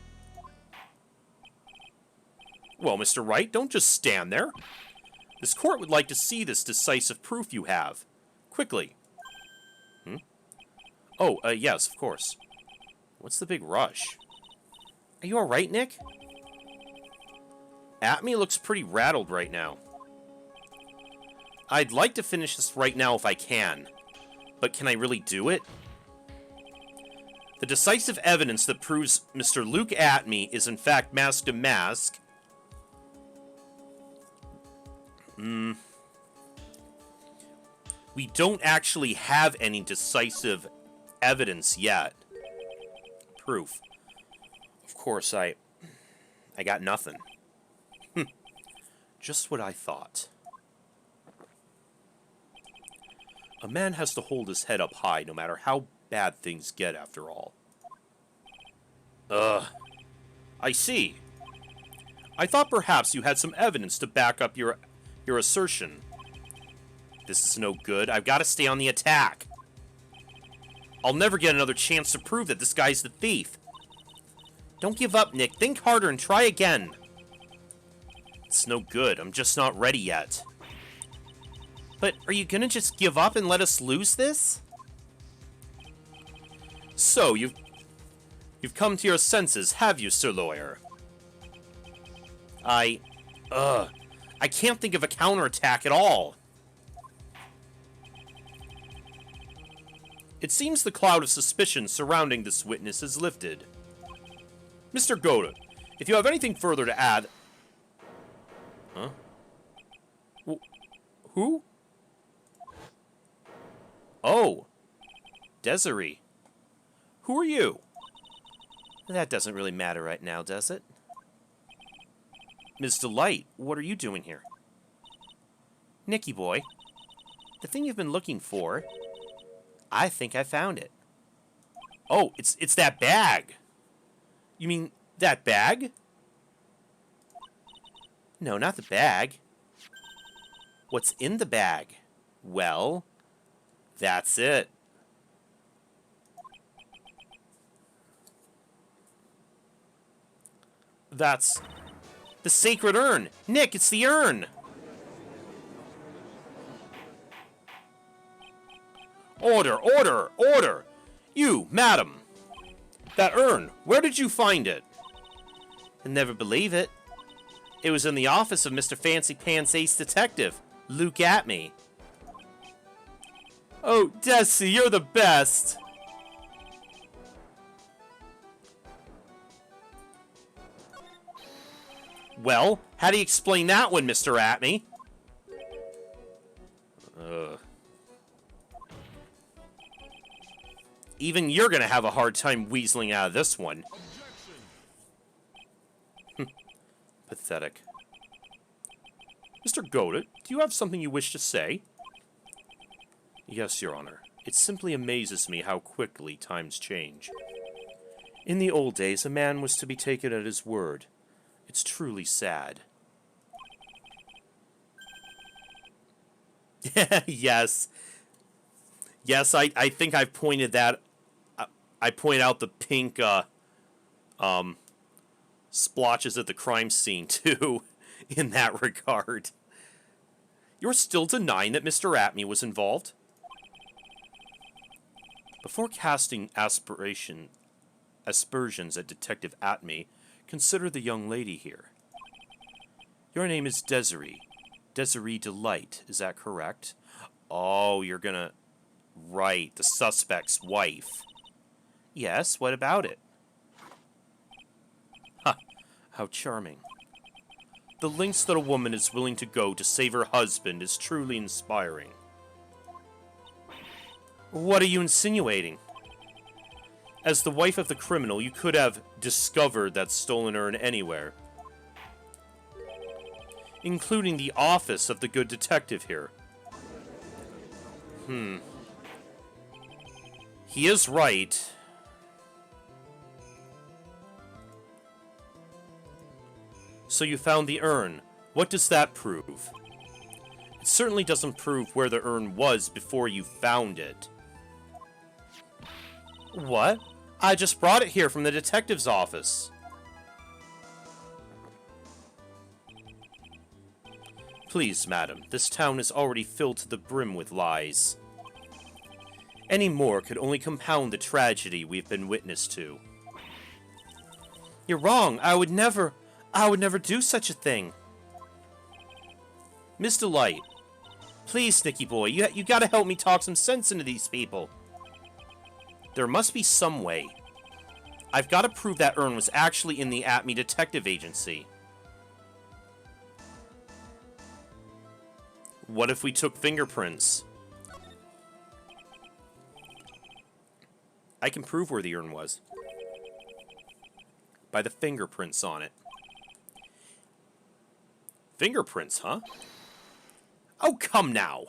Well, Mr. Wright, don't just stand there. This court would like to see this decisive proof you have. Quickly. Oh, yes, of course. What's the big rush? Are you alright, Nick? Atme looks pretty rattled right now. I'd like to finish this right now if I can. But can I really do it? The decisive evidence that proves Mr. Luke Atme is in fact Masked Mask. We don't actually have any decisive evidence yet. Proof. Of course, I got nothing. Just what I thought. A man has to hold his head up high no matter how bad things get, after all. I see. I thought perhaps you had some evidence to back up your assertion. This is no good. I've got to stay on the attack. I'll never get another chance to prove that this guy's the thief. Don't give up, Nick. Think harder and try again. It's no good. I'm just not ready yet. But are you gonna just give up and let us lose this? So, you've come to your senses, have you, Sir Lawyer? I can't think of a counterattack at all. It seems the cloud of suspicion surrounding this witness is lifted. Mr. Goated, if you have anything further to add... Huh? Who? Oh. Desiree. Who are you? That doesn't really matter right now, does it? Ms. Delight, what are you doing here? Nicky boy, the thing you've been looking for, I think I found it. Oh, it's that bag. You mean that bag? No, not the bag. What's in the bag? Well, that's it. That's the sacred urn. Nick, it's the urn. Order, order, order. You, madam. That urn, where did you find it? I'll never believe it. It was in the office of Mr. Fancy Pants Ace Detective. Look at me. Oh, Desi, you're the best. Well, how do you explain that one, Mr. Atme? Even you're gonna have a hard time weaseling out of this one. Pathetic. Mr. Godot, do you have something you wish to say? Yes, Your Honor. It simply amazes me how quickly times change. In the old days, a man was to be taken at his word. It's truly sad. Yes. Yes, I think I've pointed that... I point out the pink, splotches at the crime scene, too, in that regard. You're still denying that Mr. Atme was involved? Before casting aspersions at Detective Atme, consider the young lady here. Your name is Desiree. Desiree Delight, is that correct? Oh, you're gonna... Right, the suspect's wife. Yes, what about it? Ha, how charming. The lengths that a woman is willing to go to save her husband is truly inspiring. What are you insinuating? As the wife of the criminal, you could have discovered that stolen urn anywhere. Including the office of the good detective here. He is right. So you found the urn. What does that prove? It certainly doesn't prove where the urn was before you found it. What? I just brought it here from the detective's office. Please, madam, this town is already filled to the brim with lies. Any more could only compound the tragedy we've been witness to. You're wrong. I would never do such a thing. Miss Delight, please, Snicky boy, you gotta help me talk some sense into these people. There must be some way. I've got to prove that urn was actually in the Atme Detective Agency. What if we took fingerprints? I can prove where the urn was. By the fingerprints on it. Fingerprints, huh? Oh, come now!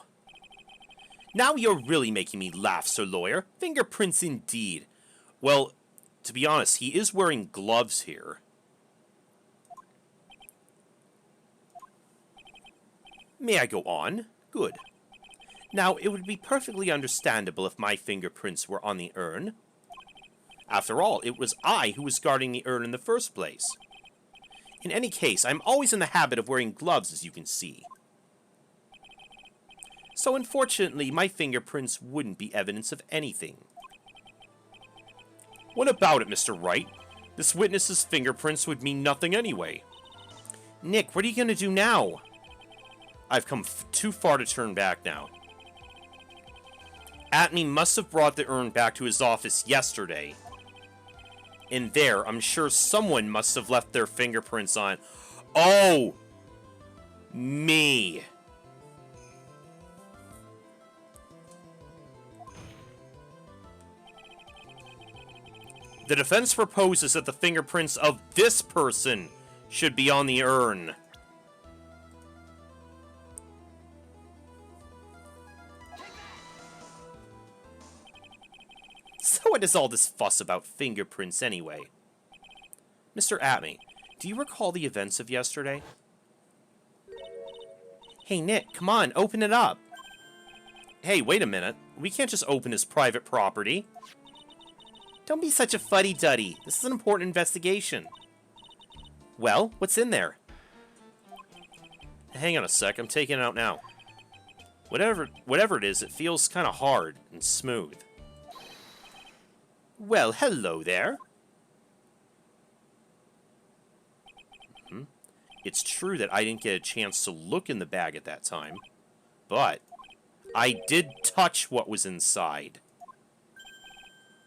Now you're really making me laugh, Sir Lawyer. Fingerprints indeed. Well, to be honest, he is wearing gloves here. May I go on? Good. Now, it would be perfectly understandable if my fingerprints were on the urn. After all, it was I who was guarding the urn in the first place. In any case, I'm always in the habit of wearing gloves, as you can see. So unfortunately, my fingerprints wouldn't be evidence of anything. What about it, Mr. Wright? This witness's fingerprints would mean nothing anyway. Nick, what are you going to do now? I've come too far to turn back now. Atme must have brought the urn back to his office yesterday. In there, I'm sure someone must have left their fingerprints on. Oh! Me. The defense proposes that the fingerprints of this person should be on the urn. So what is all this fuss about fingerprints anyway? Mr. Atme, do you recall the events of yesterday? Hey Nick, come on, open it up. Hey, wait a minute. We can't just open his private property. Don't be such a fuddy-duddy. This is an important investigation. Well, what's in there? Hang on a sec, I'm taking it out now. Whatever it is, it feels kind of hard and smooth. Well, hello there. It's true that I didn't get a chance to look in the bag at that time. but I did touch what was inside.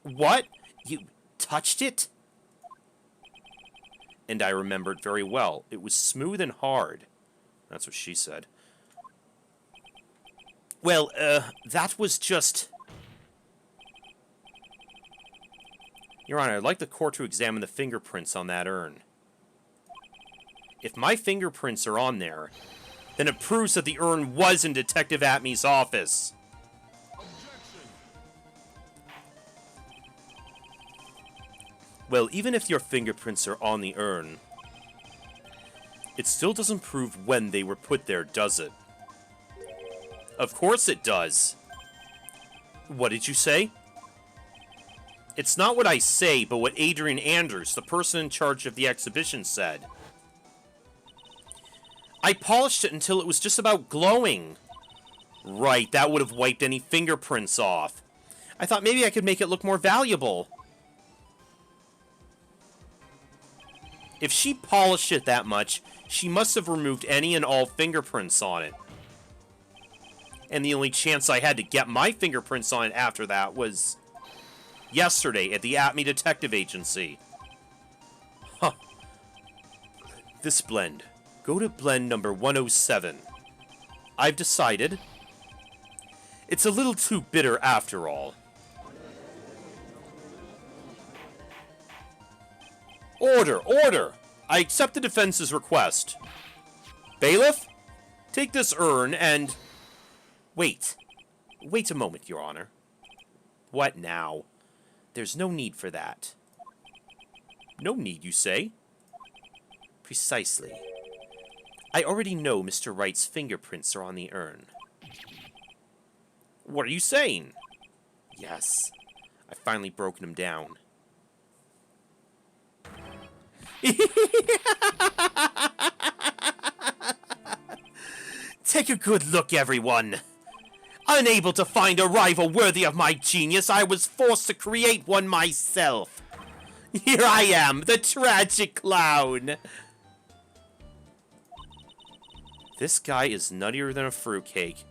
What? You touched it? And I remembered very well. It was smooth and hard. That's what she said. Well, that was just... Your Honor, I'd like the court to examine the fingerprints on that urn. If my fingerprints are on there, then it proves that the urn was in Detective Atmey's office. Well, even if your fingerprints are on the urn, it still doesn't prove when they were put there, does it? Of course it does. What did you say? It's not what I say, but what Adrian Anders, the person in charge of the exhibition, said. I polished it until it was just about glowing. Right, that would have wiped any fingerprints off. I thought maybe I could make it look more valuable. If she polished it that much, she must have removed any and all fingerprints on it. And the only chance I had to get my fingerprints on it after that was yesterday at the Atmey Detective Agency. Huh. This blend. Go to blend number 107. I've decided. It's a little too bitter after all. Order! Order! I accept the defense's request. Bailiff? Take this urn and... Wait. Wait a moment, Your Honor. What now? There's no need for that. No need, you say? Precisely. I already know Mr. Wright's fingerprints are on the urn. What are you saying? Yes. I've finally broken him down. Take a good look, everyone. Unable to find a rival worthy of my genius, I was forced to create one myself. Here I am, the tragic clown. This guy is nuttier than a fruitcake.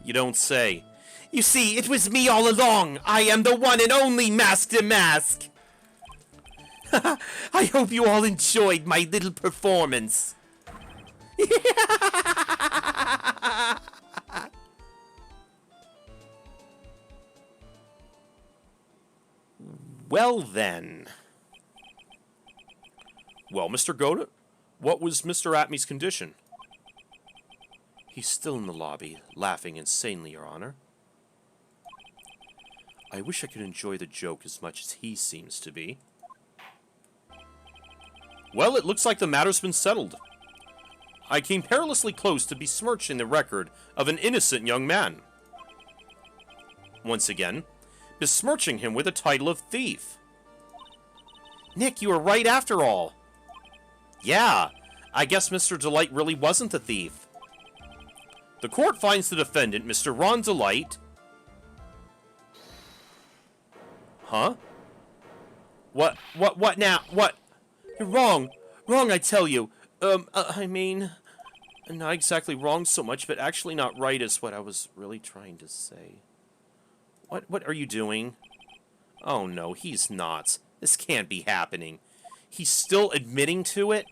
You don't say. You see, it was me all along. I am the one and only Mask to Mask. I hope you all enjoyed my little performance. Well then. Well, Mr. Goda, what was Mr. Atmey's condition? He's still in the lobby, laughing insanely, Your Honor. I wish I could enjoy the joke as much as he seems to be. Well, it looks like the matter's been settled. I came perilously close to besmirching the record of an innocent young man. Once again, besmirching him with the title of thief. Nick, you were right after all. Yeah, I guess Mr. Delight really wasn't the thief. The court finds the defendant, Mr. Ron Delight... Huh? What now? What? You're wrong. Wrong, I tell you. I mean... Not exactly wrong so much, but actually not right is what I was really trying to say. What are you doing? Oh no, he's not. This can't be happening. He's still admitting to it?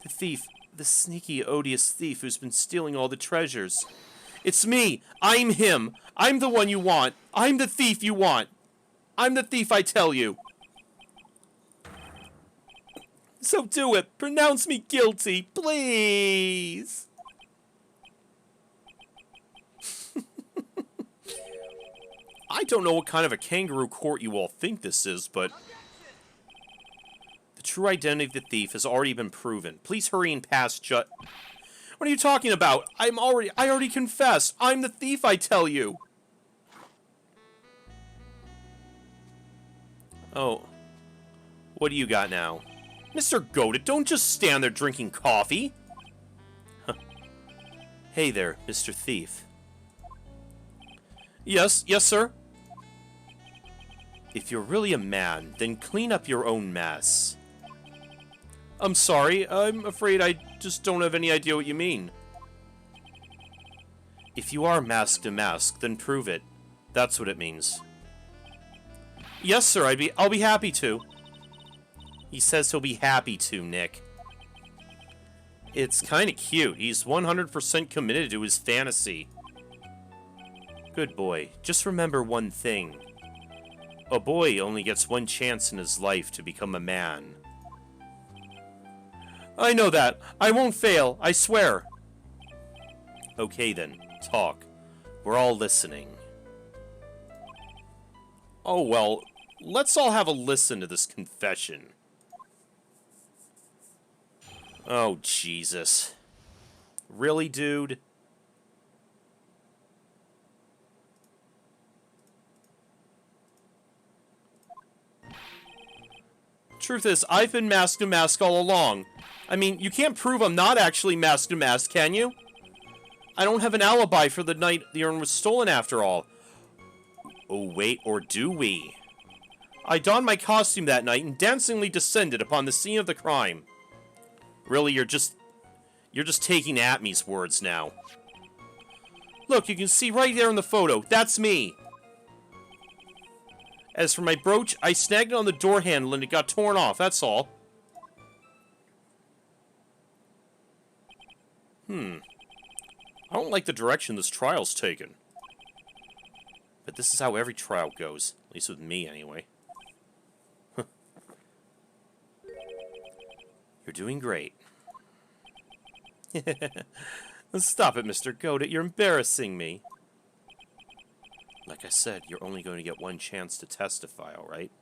The thief. The sneaky, odious thief who's been stealing all the treasures. It's me! I'm him! I'm the one you want! I'm the thief you want! I'm the thief, I tell you! So do it! Pronounce me guilty, please! I don't know what kind of a kangaroo court you all think this is, but... The true identity of the thief has already been proven. Please hurry and pass What are you talking about? I already confessed. I'm the thief, I tell you. Oh. What do you got now? Mr. Goated, don't just stand there drinking coffee. Huh. Hey there, Mr. Thief. Yes, sir? If you're really a man, then clean up your own mess. I'm sorry, I'm afraid I just don't have any idea what you mean. If you are masked to mask, then prove it. That's what it means. Yes, sir, I'll be happy to. He says he'll be happy to, Nick. It's kinda cute. He's 100% committed to his fantasy. Good boy. Just remember one thing. A boy only gets one chance in his life to become a man. I know that. I won't fail. I swear. Okay then. Talk. We're all listening. Oh well, let's all have a listen to this confession. Oh, Jesus. Really, dude? Truth is, I've been masked to mask all along. I mean, you can't prove I'm not actually masked to mask, can you? I don't have an alibi for the night the urn was stolen after all. Oh, wait, or do we? I donned my costume that night and dancingly descended upon the scene of the crime. Really, you're just taking Atme's words now. Look, you can see right there in the photo. That's me. As for my brooch, I snagged it on the door handle and it got torn off, that's all. I don't like the direction this trial's taken. But this is how every trial goes. At least with me, anyway. You're doing great. Stop it, Mr. Godet. You're embarrassing me. Like I said, you're only going to get one chance to testify, alright?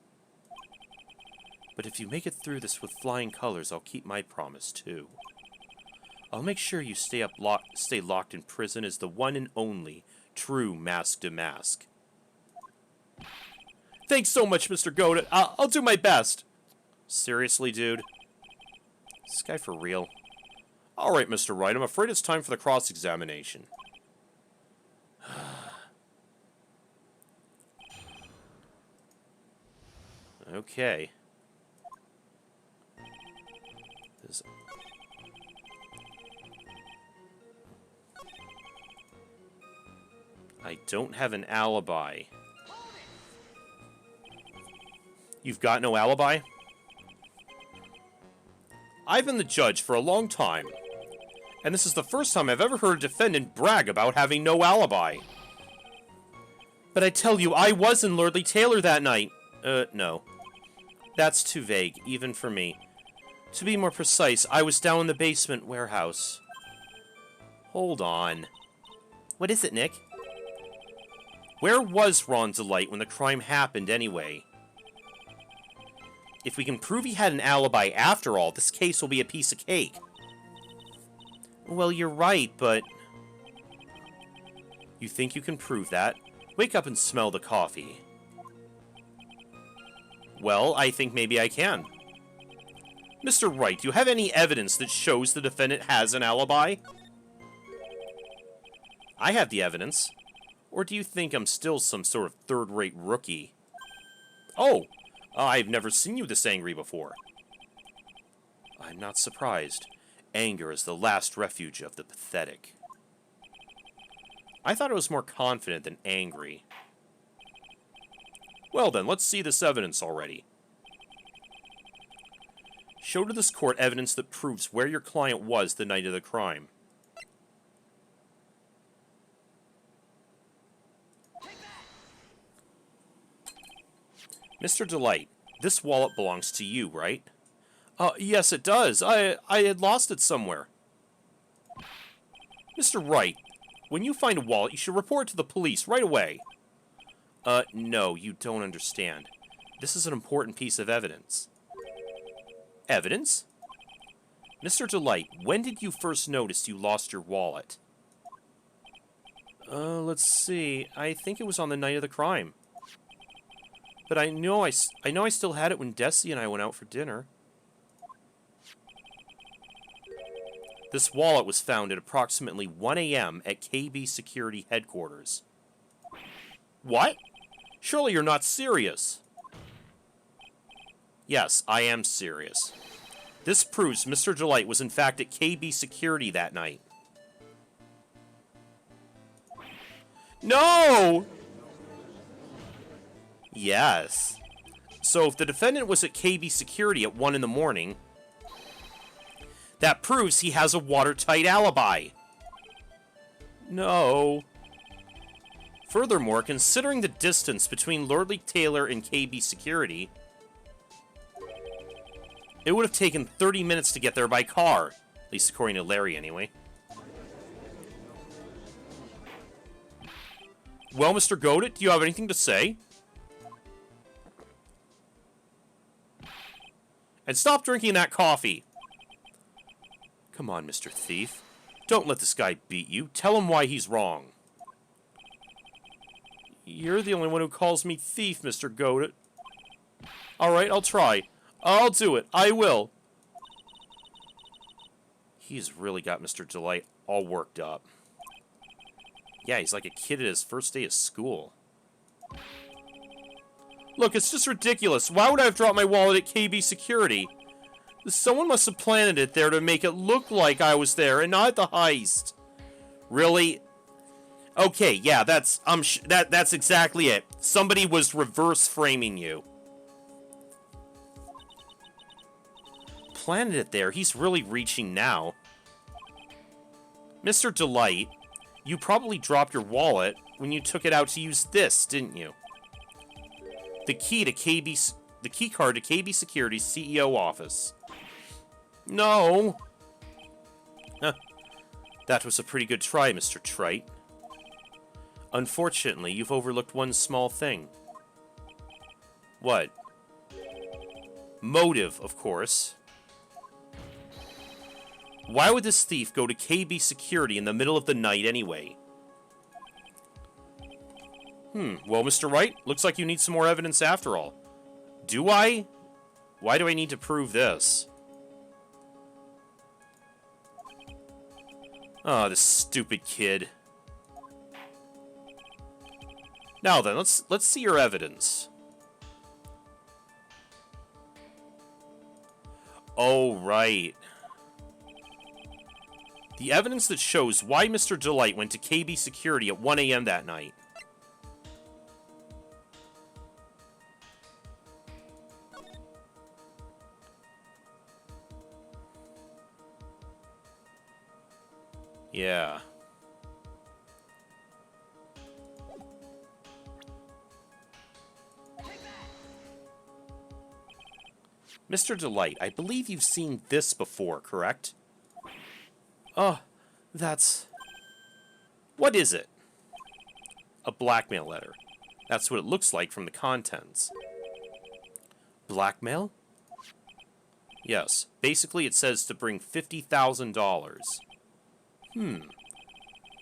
But if you make it through this with flying colors, I'll keep my promise, too. I'll make sure you stay locked in prison as the one and only true mask to mask. Thanks so much, Mr. Godet. I'll do my best. Seriously, dude? Is this guy for real? Alright, Mr. Wright, I'm afraid it's time for the cross-examination. Okay. I don't have an alibi. You've got no alibi? I've been the judge for a long time, and this is the first time I've ever heard a defendant brag about having no alibi. But I tell you, I was in Lordly Taylor that night. No. That's too vague, even for me. To be more precise, I was down in the basement warehouse. Hold on. What is it, Nick? Where was Ron Delight when the crime happened, anyway? If we can prove he had an alibi after all, this case will be a piece of cake. Well, you're right, but... You think you can prove that? Wake up and smell the coffee. Well, I think maybe I can. Mr. Wright, do you have any evidence that shows the defendant has an alibi? I have the evidence. Or do you think I'm still some sort of third-rate rookie? Oh! I've never seen you this angry before. I'm not surprised. Anger is the last refuge of the pathetic. I thought I was more confident than angry. Well then, let's see this evidence already. Show to this court evidence that proves where your client was the night of the crime. Mr. Delight, this wallet belongs to you, right? Yes it does. I had lost it somewhere. Mr. Wright, when you find a wallet, you should report it to the police right away. No, you don't understand. This is an important piece of evidence. Evidence? Mr. Delight, when did you first notice you lost your wallet? Let's see. I think it was on the night of the crime. But I know I still had it when Desi and I went out for dinner. This wallet was found at approximately 1 a.m. at KB Security Headquarters. What? Surely you're not serious. Yes, I am serious. This proves Mr. Delight was in fact at KB Security that night. No! Yes. So if the defendant was at KB Security at 1 in the morning, that proves he has a watertight alibi. No. Furthermore, considering the distance between Lordly Taylor and KB Security, it would have taken 30 minutes to get there by car. At least according to Larry, anyway. Well, Mr. Godot, do you have anything to say? And stop drinking that coffee. Come on, Mr. Thief. Don't let this guy beat you. Tell him why he's wrong. You're the only one who calls me thief, Mr. Godot. Alright, I'll try. I'll do it. I will. He's really got Mr. Delight all worked up. Yeah, he's like a kid at his first day of school. Look, it's just ridiculous. Why would I have dropped my wallet at KB Security? Someone must have planted it there to make it look like I was there and not at the heist. Really? Okay, yeah, that's exactly it. Somebody was reverse framing you. Planted it there. He's really reaching now. Mr. Delight, you probably dropped your wallet when you took it out to use this, didn't you? The key card to KB Security's CEO office. No. Huh. That was a pretty good try, Mr. Trite. Unfortunately, you've overlooked one small thing. What? Motive, of course. Why would this thief go to KB Security in the middle of the night anyway? Well, Mr. Wright, looks like you need some more evidence after all. Do I? Why do I need to prove this? Oh, this stupid kid. Now then, let's see your evidence. Oh, right. The evidence that shows why Mr. Delight went to KB Security at 1 a.m. that night. Yeah. Mr. Delight, I believe you've seen this before, correct? Oh, that's... What is it? A blackmail letter. That's what it looks like from the contents. Blackmail? Yes. Basically, it says to bring $50,000.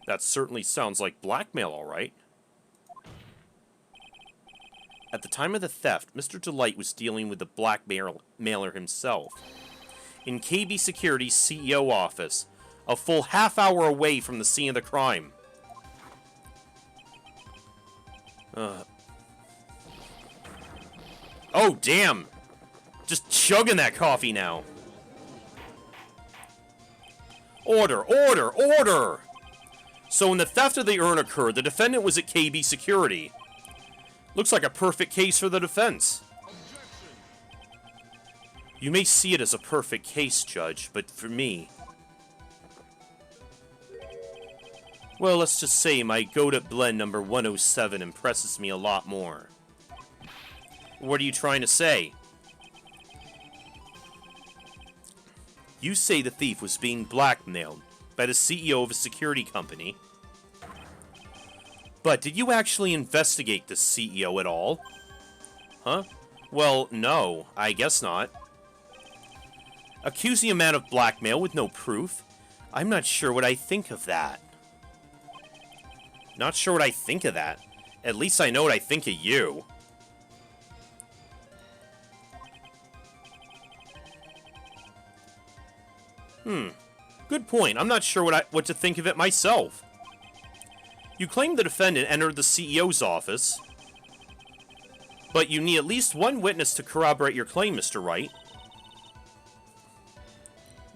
That certainly sounds like blackmail, all right. At the time of the theft, Mr. Delight was dealing with the blackmailer himself. In KB Security's CEO office, a full half-hour away from the scene of the crime. Oh, damn! Just chugging that coffee now. Order, order, order! So when the theft of the urn occurred, the defendant was at KB Security. Looks like a perfect case for the defense. You may see it as a perfect case, Judge, but for me... Well, let's just say my Godot blend number 107 impresses me a lot more. What are you trying to say? You say the thief was being blackmailed by the CEO of a security company. But did you actually investigate the CEO at all? Huh? Well, no, I guess not. Accusing a man of blackmail with no proof? I'm not sure what I think of that. Not sure what I think of that. At least I know what I think of you. Good point. I'm not sure what to think of it myself. You claim the defendant entered the CEO's office, but you need at least one witness to corroborate your claim, Mr. Wright.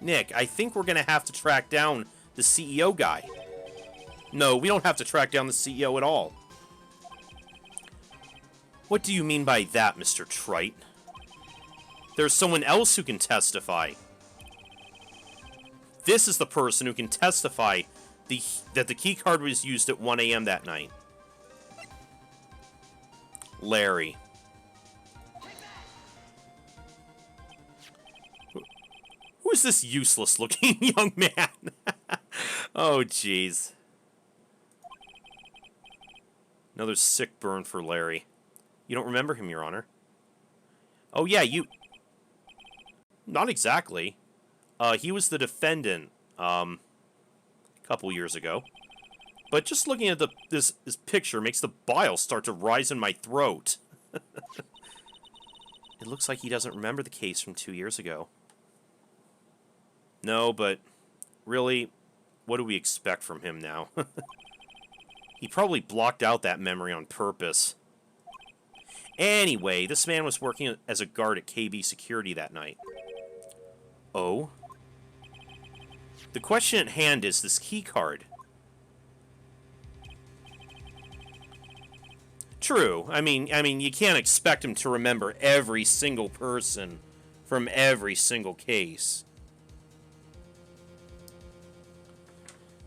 Nick, I think we're going to have to track down the CEO guy. No, we don't have to track down the CEO at all. What do you mean by that, Mr. Trite? There's someone else who can testify. This is the person who can testify that the keycard was used at 1 a.m. that night. Larry. Who is this useless-looking young man? Oh, jeez. Another sick burn for Larry. You don't remember him, Your Honor? Oh, yeah, you... Not exactly. He was the defendant, a couple years ago. But just looking at this picture makes the bile start to rise in my throat. It looks like he doesn't remember the case from 2 years ago. No, but really, what do we expect from him now? He probably blocked out that memory on purpose. Anyway, this man was working as a guard at KB Security that night. Oh? The question at hand is this keycard. True. I mean, you can't expect him to remember every single person from every single case.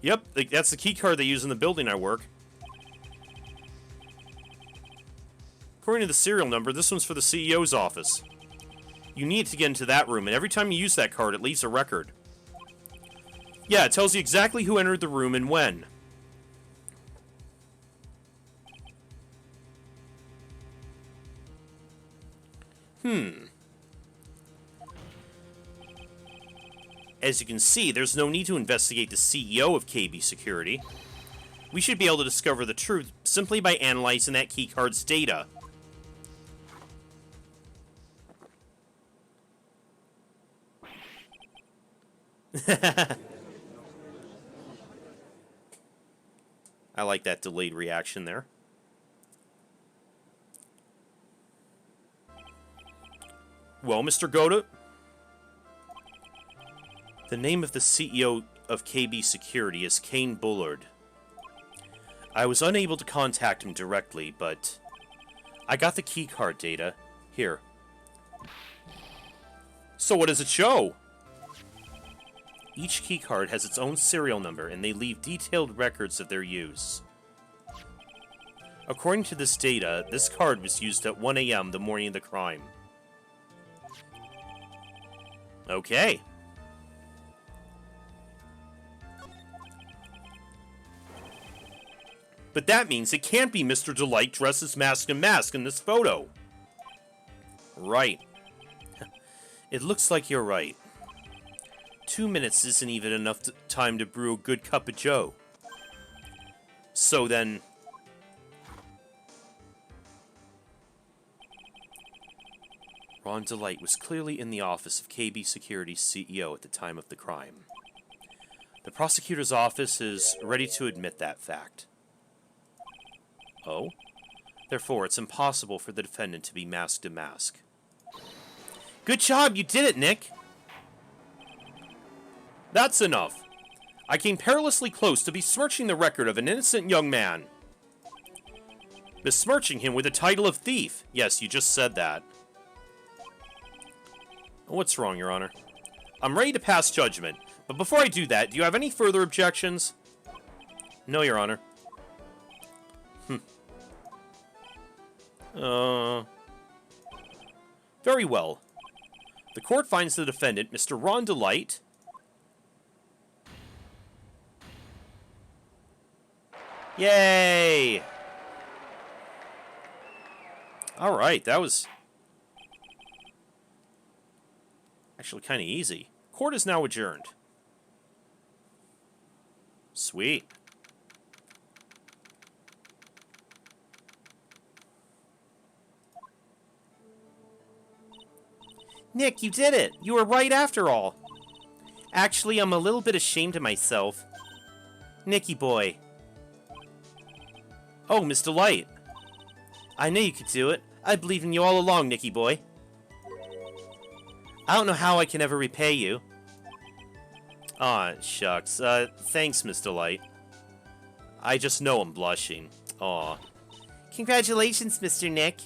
Yep, that's the keycard they use in the building I work. According to the serial number, this one's for the CEO's office. You need to get into that room, and every time you use that card, it leaves a record. Yeah, it tells you exactly who entered the room and when. As you can see, there's no need to investigate the CEO of KB Security. We should be able to discover the truth simply by analyzing that keycard's data. I like that delayed reaction there. Well, Mr. Goda? The name of the CEO of KB Security is Kane Bullard. I was unable to contact him directly, but I got the keycard data. Here. So what does it show? Each keycard has its own serial number, and they leave detailed records of their use. According to this data, this card was used at 1 a.m. the morning of the crime. Okay. But that means it can't be Mr. Delight dressed as Mask and Mask in this photo. Right. It looks like you're right. 2 minutes isn't even enough time to brew a good cup of joe. So then... Ron Delight was clearly in the office of KB Security's CEO at the time of the crime. The prosecutor's office is ready to admit that fact. Oh? Therefore, it's impossible for the defendant to be Mask to Mask. Good job, you did it, Nick! That's enough. I came perilously close to besmirching the record of an innocent young man. Besmirching him with the title of thief. Yes, you just said that. What's wrong, Your Honor? I'm ready to pass judgment, but before I do that, do you have any further objections? No, Your Honor. Very well. The court finds the defendant, Mr. Ron Delight... Yay! Alright, that was... actually kind of easy. Court is now adjourned. Sweet. Nick, you did it! You were right after all! Actually, I'm a little bit ashamed of myself. Nicky boy. Oh, Miss Delight. I knew you could do it. I believed in you all along, Nicky boy. I don't know how I can ever repay you. Aw, shucks. Thanks, Miss Delight. I just know I'm blushing. Aw. Congratulations, Mr. Nick.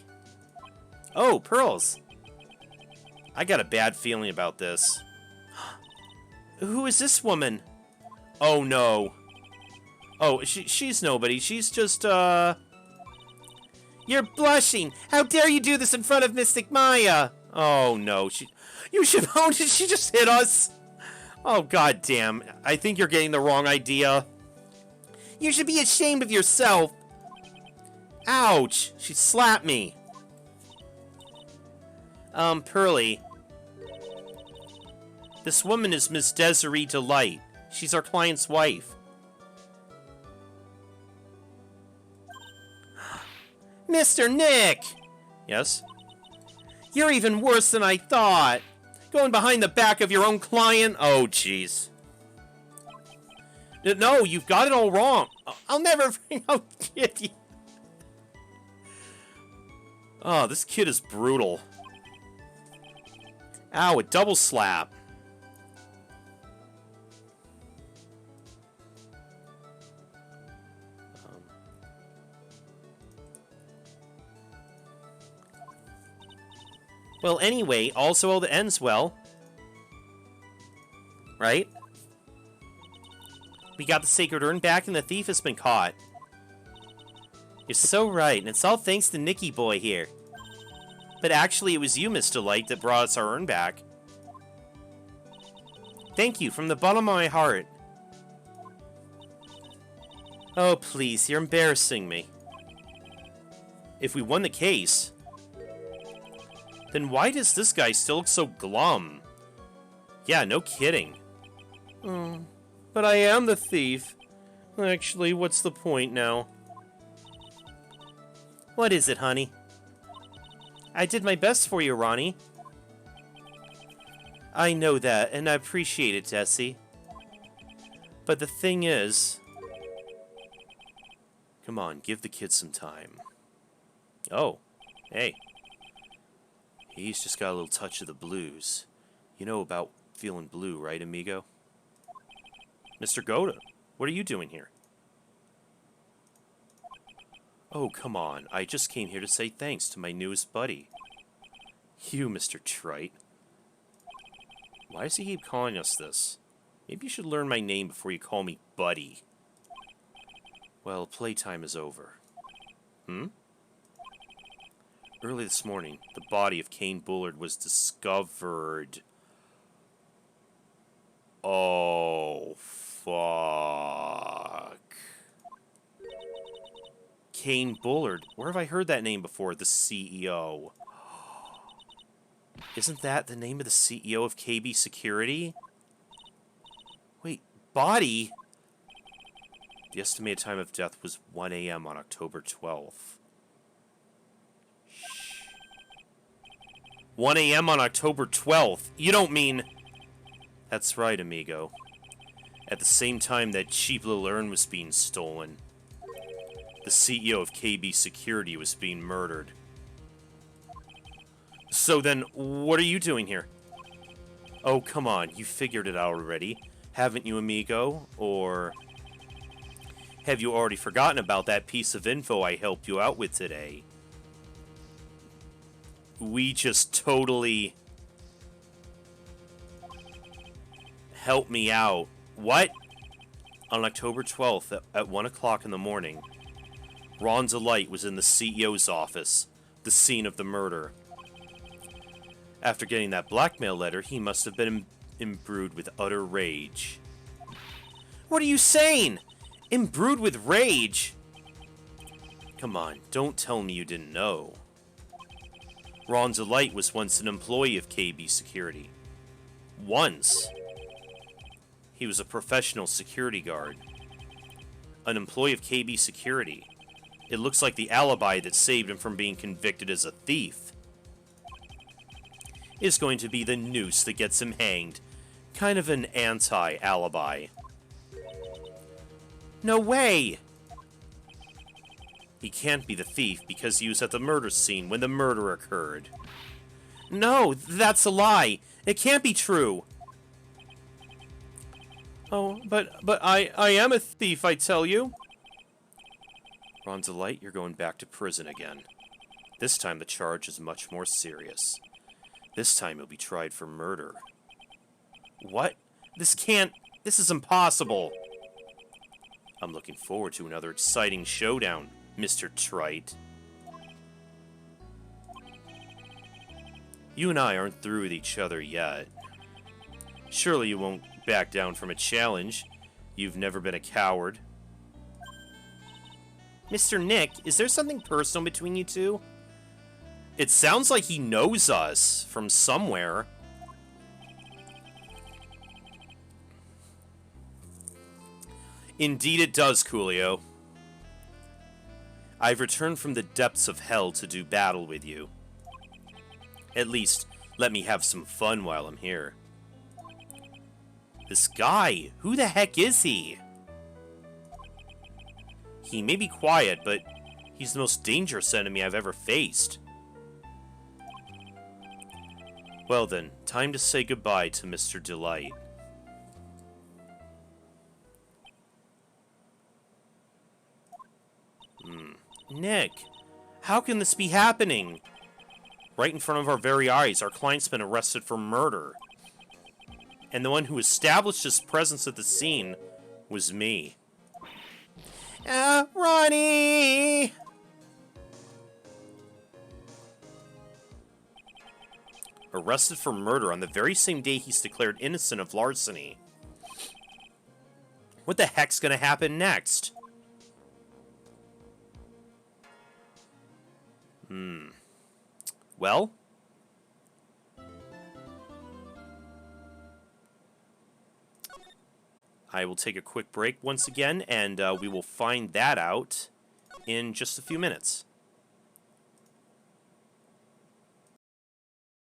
Oh, pearls. I got a bad feeling about this. Who is this woman? Oh, no. Oh, she's nobody. She's just, You're blushing! How dare you do this in front of Mystic Maya? Oh, no. You should own it. She just hit us. Oh, god damn. I think you're getting the wrong idea. You should be ashamed of yourself. Ouch. She slapped me. Pearly. This woman is Miss Desiree Delight. She's our client's wife. Mr. Nick! Yes? You're even worse than I thought. Going behind the back of your own client? Oh, jeez. No, you've got it all wrong. I'll never bring out Kitty. Oh, this kid is brutal. Ow, a double slap. Well, anyway, also all that ends well. Right? We got the sacred urn back and the thief has been caught. You're so right, and it's all thanks to Nicky Boy here. But actually, it was you, Miss Delight, that brought us our urn back. Thank you, from the bottom of my heart. Oh, please, you're embarrassing me. If we won the case, then why does this guy still look so glum? Yeah, no kidding. But I am the thief. Actually, what's the point now? What is it, honey? I did my best for you, Ronnie. I know that, and I appreciate it, Tessie. But the thing is... Come on, give the kid some time. Oh, hey. He's just got a little touch of the blues. You know about feeling blue, right, amigo? Mr. Goda, what are you doing here? Oh, come on. I just came here to say thanks to my newest buddy. You, Mr. Trite. Why does he keep calling us this? Maybe you should learn my name before you call me Buddy. Well, playtime is over. Early this morning, the body of Kane Bullard was discovered. Oh, fuck. Kane Bullard. Where have I heard that name before? The CEO. Isn't that the name of the CEO of KB Security? Wait, body? The estimated time of death was 1 a.m. on October 12th. 1 a.m. on October 12th? You don't mean... That's right, amigo. At the same time that cheap little urn was being stolen, the CEO of KB Security was being murdered. So then, what are you doing here? Oh, come on, you figured it out already, haven't you, amigo? Or have you already forgotten about that piece of info I helped you out with today? We just totally helped me out. What? On October 12th at 1 o'clock in the morning, Ron Delight was in the CEO's office, the scene of the murder. After getting that blackmail letter, he must have been imbrued with utter rage. What are you saying? Imbrued with rage? Come on, don't tell me you didn't know. Ron Delight was once an employee of KB Security. Once. He was a professional security guard. An employee of KB Security. It looks like the alibi that saved him from being convicted as a thief is going to be the noose that gets him hanged. Kind of an anti-alibi. No way! He can't be the thief because he was at the murder scene when the murder occurred. No, that's a lie. It can't be true. Oh, but I am a thief, I tell you. Ron Delight, you're going back to prison again. This time the charge is much more serious. This time you'll be tried for murder. What? This is impossible. I'm looking forward to another exciting showdown, Mr. Trite. You and I aren't through with each other yet. Surely you won't back down from a challenge. You've never been a coward. Mr. Nick, is there something personal between you two? It sounds like he knows us from somewhere. Indeed it does, Coolio. I've returned from the depths of hell to do battle with you. At least, let me have some fun while I'm here. This guy, who the heck is he? He may be quiet, but he's the most dangerous enemy I've ever faced. Well then, time to say goodbye to Mr. Delight. Nick, how can this be happening? Right in front of our very eyes, our client's been arrested for murder. And the one who established his presence at the scene was me. Ronnie! Arrested for murder on the very same day he's declared innocent of larceny. What the heck's gonna happen next? Well? I will take a quick break once again, and we will find that out in just a few minutes.